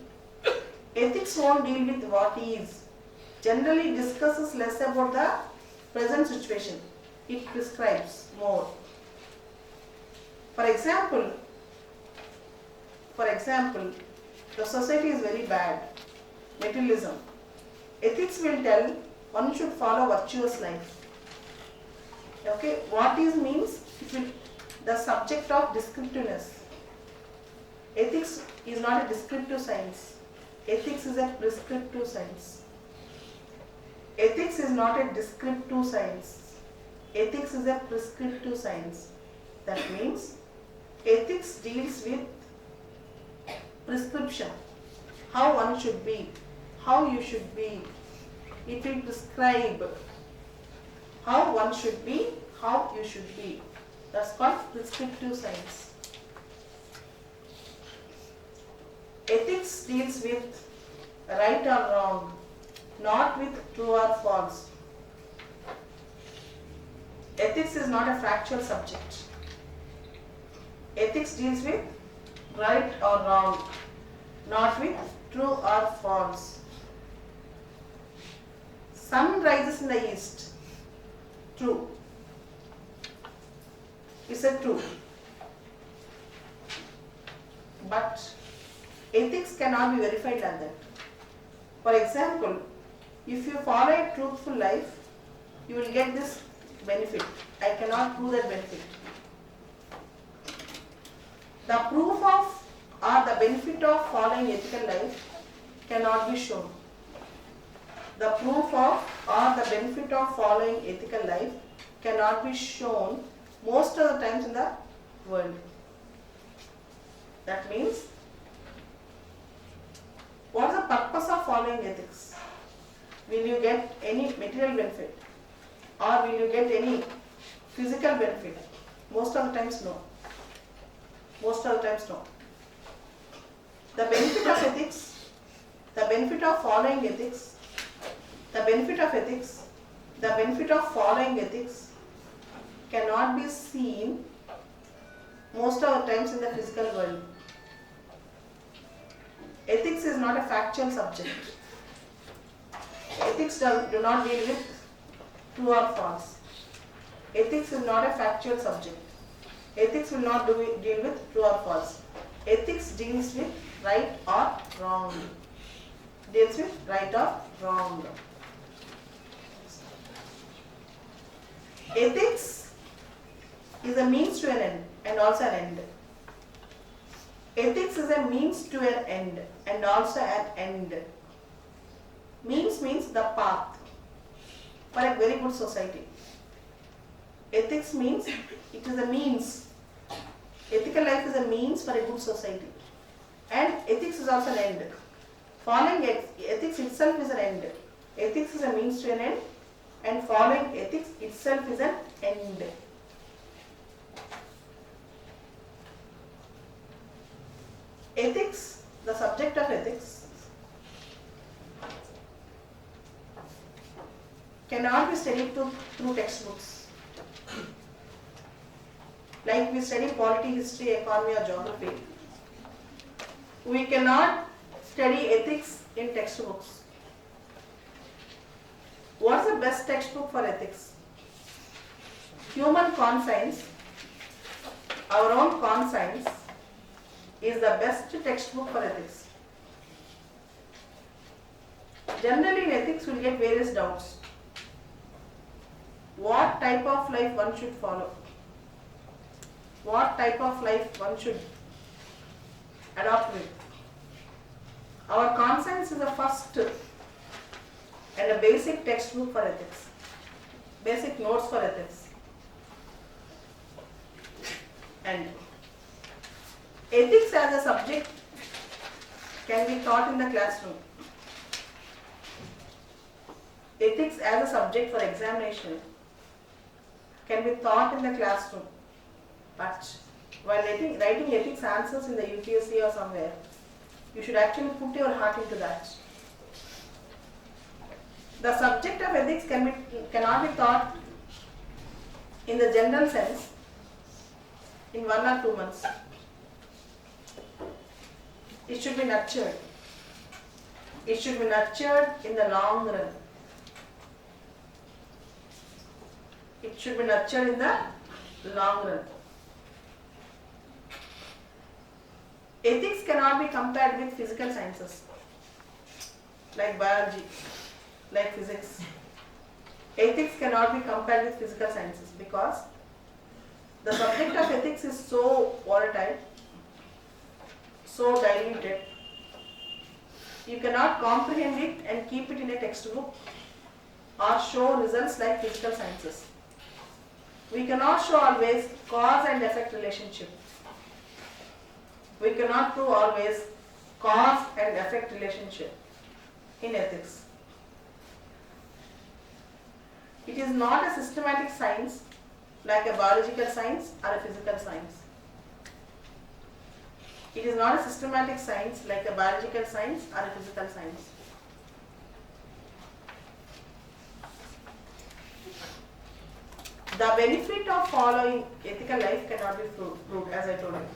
Ethics won't deal with what is. Generally discusses less about the present situation. It prescribes more. For example, the society is very bad. Materialism. Ethics will tell one should follow virtuous life. Okay, what is means it will the subject of descriptiveness. Ethics is not a descriptive science. Ethics is a prescriptive science. Ethics is not a descriptive science. Ethics is a prescriptive science. That means ethics deals with prescription. How one should be, how you should be. It will prescribe how one should be, how you should be. That's called prescriptive science. Ethics deals with right or wrong, not with true or false. Ethics is not a factual subject. Ethics deals with right or wrong, not with true or false. Sun rises in the east. True. Is it true? But ethics cannot be verified like that. For example, if you follow a truthful life, you will get this benefit. I cannot prove that benefit. The proof of or the benefit of following ethical life cannot be shown. The proof of or the benefit of following ethical life cannot be shown most of the times in the world. That means, what is the purpose of following ethics? Will you get any material benefit or will you get any physical benefit? Most of the times no. Most of the times no. The benefit of ethics, the benefit of following ethics, the benefit of ethics, the benefit of following ethics cannot be seen most of the times in the physical world. Ethics is not a factual subject. Ethics do not deal with true or false. Ethics is not a factual subject. Ethics will not deal with true or false. Ethics deals with right or wrong. Deals with right or wrong. Ethics is a means to an end and also an end. Ethics is a means to an end and also an end. Means means the path for a very good society. Ethics means it is a means. Ethical life is a means for a good society. And ethics is also an end. Following ethics itself is an end. Ethics is a means to an end and following ethics itself is an end. Ethics, the subject of ethics, cannot be studied through textbooks. Like we study polity, history, economy or geography, we cannot study ethics in textbooks. What is the best textbook for ethics? Human conscience, our own conscience, is the best textbook for ethics. Generally in ethics we will get various doubts. What type of life one should follow? What type of life one should adopt with? Our conscience is the first and a basic textbook for ethics. Basic notes for ethics. And ethics as a subject can be taught in the classroom. Ethics as a subject for examination can be taught in the classroom. But while writing ethics answers in the UPSC or somewhere, you should actually put your heart into that. The subject of ethics cannot be taught in the general sense in 1 or 2 months. It should be nurtured. It should be nurtured in the long run. It should be nurtured in the long run. Ethics cannot be compared with physical sciences like biology, like physics. Ethics cannot be compared with physical sciences because the subject of ethics is so volatile, so diluted. You cannot comprehend it and keep it in a textbook or show results like physical sciences. We cannot show always cause and effect relationship. We cannot prove always cause and effect relationship in ethics. It is not a systematic science like a biological science or a physical science. It is not a systematic science like a biological science or a physical science. The benefit of following ethical life cannot be proved, as I told you.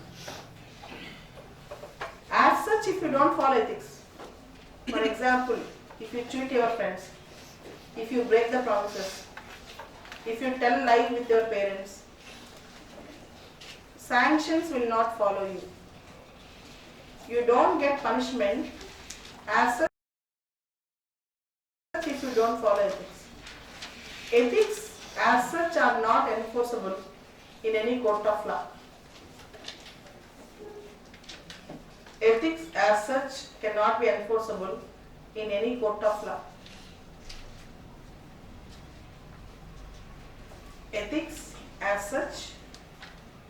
As such, if you don't follow ethics, for example, if you cheat your friends, if you break the promises, if you tell lies with your parents, sanctions will not follow you. You don't get punishment as such if you don't follow ethics. Ethics as such are not enforceable in any court of law. Ethics as such cannot be enforceable in any court of law. Ethics as such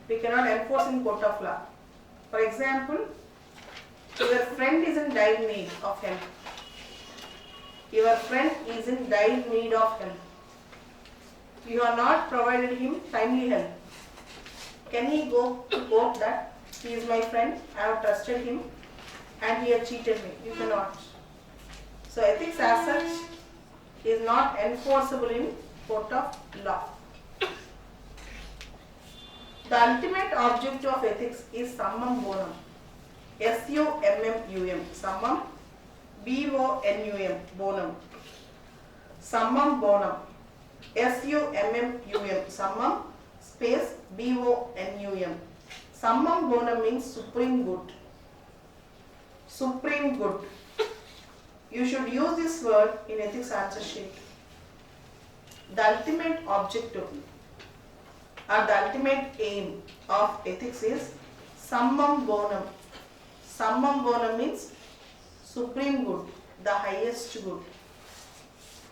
we cannot enforce in court of law. For example, your friend is in dire need of help. Your friend is in dire need of help. You have not provided him timely help. Can he go to court that he is my friend, I have trusted him and he has cheated me? You cannot. So ethics as such is not enforceable in court of law. The ultimate objective of ethics is summum bonum. S-U-M-M-U-M. Summum B-O-N-U-M. Bonum. Summum bonum. S-U-M-M-U-M. Summum space B-O-N-U-M. Summum bonum means supreme good. Supreme good. You should use this word in ethics answer sheet. The ultimate objective or the ultimate aim of ethics is summum bonum. Summum bonum means supreme good, the highest good,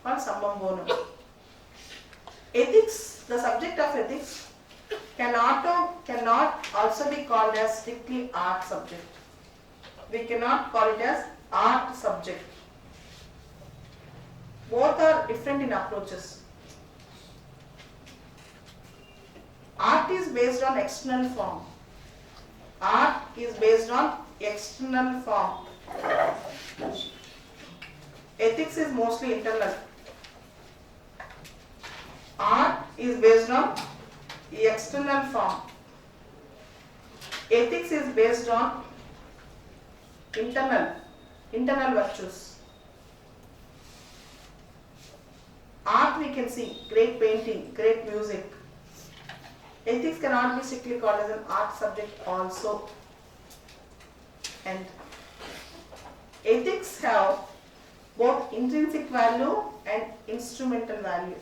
or summum bonum. Ethics, the subject of ethics, cannot also be called as strictly art subject. We cannot call it as art subject. Both are different in approaches. Art is based on external form. Art is based on external form. Ethics is mostly internal. Art is based on external form. Ethics is based on internal virtues. Art we can see, great painting, great music. Ethics cannot be strictly called as an art subject also. And ethics have both intrinsic value and instrumental value.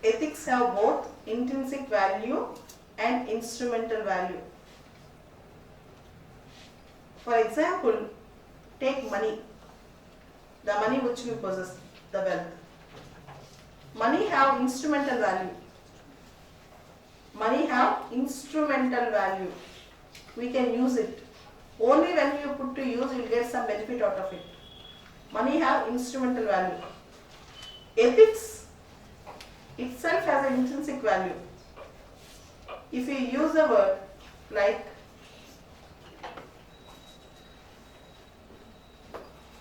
Ethics have both intrinsic value and instrumental value. For example, take money, the money which we possess, the wealth. Money have instrumental value. Money have instrumental value. We can use it. Only when you put to use, you will get some benefit out of it. Money have instrumental value. Ethics itself has an intrinsic value. If you use a word like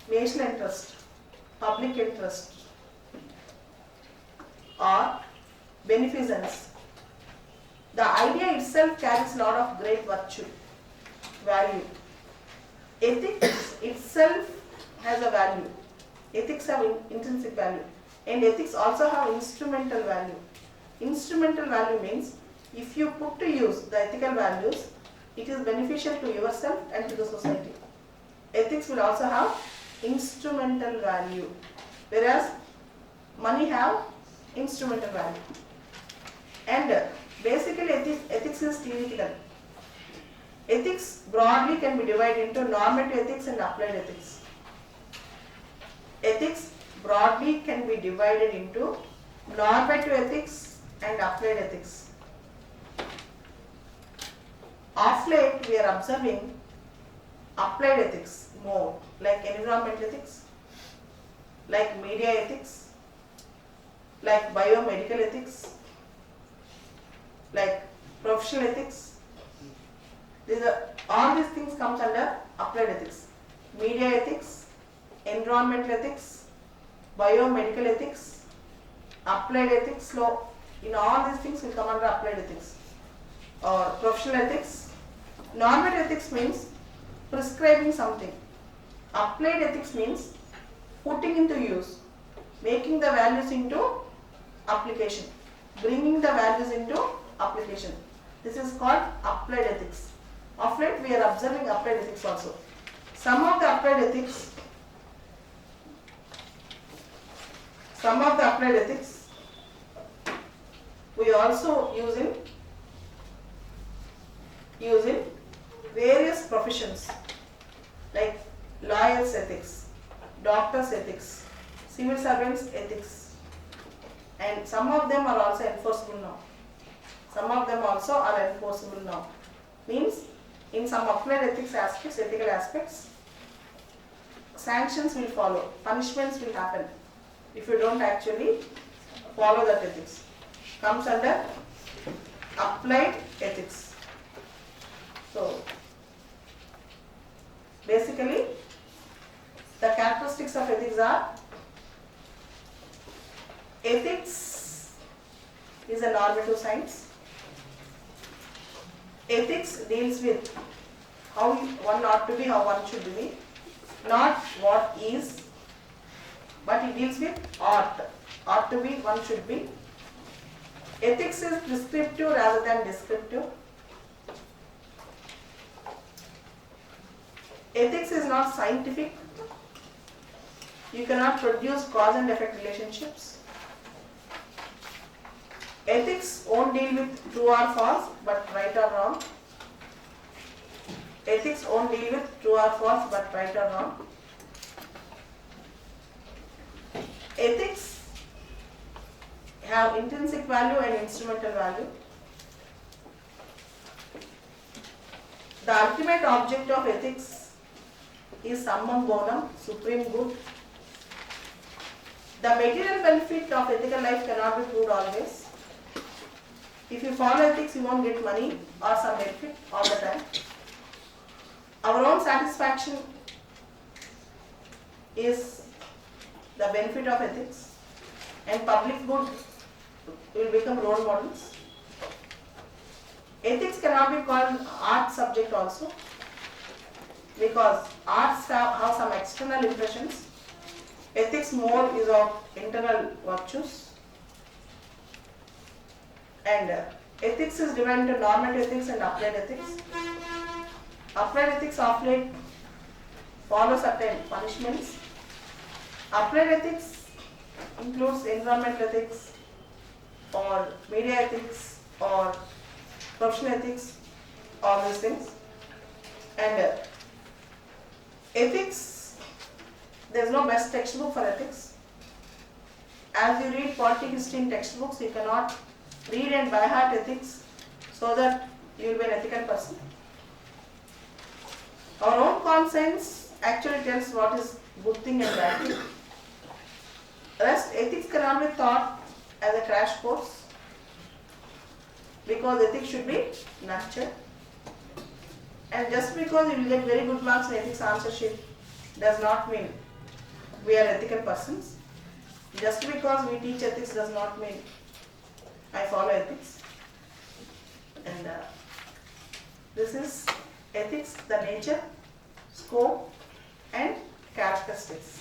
national interest, public interest, or beneficence, the idea itself carries a lot of great virtue. value. Ethics itself has a value. Ethics have intrinsic value, and ethics also have instrumental value. Instrumental value means if you put to use the ethical values, it is beneficial to yourself and to the society. Ethics will also have instrumental value, whereas money have instrumental value. And basically ethics is theoretical. Ethics broadly can be divided into normative ethics and applied ethics. Ethics broadly can be divided into normative ethics and applied ethics. Of late, we are observing applied ethics more, like environmental ethics, like media ethics, like biomedical ethics, like professional ethics. All these things comes under applied ethics. Media ethics, environmental ethics, biomedical ethics, applied ethics, law. In all these things will come under applied ethics or professional ethics. Normative ethics means prescribing something. Applied ethics means putting into use, making the values into application, bringing the values into application. This is called applied ethics. Of late we are observing applied ethics also. Some of the applied ethics we also use in various professions, like lawyers ethics, doctors ethics, civil servants ethics, and some of them are also enforceable now. Means in some applied ethics aspects, ethical aspects, sanctions will follow, punishments will happen if you don't actually follow that ethics. Comes under applied ethics. So basically the characteristics of ethics are: ethics is a normative science. Ethics deals with how one ought to be, how one should be, not what is, but it deals with ought to be, one should be. Ethics is prescriptive rather than descriptive. Ethics is not scientific. You cannot produce cause and effect relationships. Ethics won't deal with true or false, but right or wrong. Ethics won't deal with true or false, but right or wrong. Ethics have intrinsic value and instrumental value. The ultimate object of ethics is summum bonum, supreme good. The material benefit of ethical life cannot be proved always. If you follow ethics, you won't get money or some benefit all the time. Our own satisfaction is the benefit of ethics, and public good will become role models. Ethics cannot be called art subject also, because arts have some external impressions. Ethics more is of internal virtues. And ethics is divided into normative ethics and applied ethics. Applied ethics of late follow certain punishments. Applied ethics includes environmental ethics or media ethics or professional ethics, all these things. And ethics, there is no best textbook for ethics. As you read political history in textbooks, you cannot read and by heart ethics so that you will be an ethical person. Our own conscience actually tells what is good thing and bad thing. Rest, ethics cannot be taught as a crash course, because ethics should be nurtured. And just because you will get very good marks in ethics answer sheet does not mean we are ethical persons. Just because we teach ethics does not mean I follow ethics. And this is ethics, the the nature, scope and characteristics.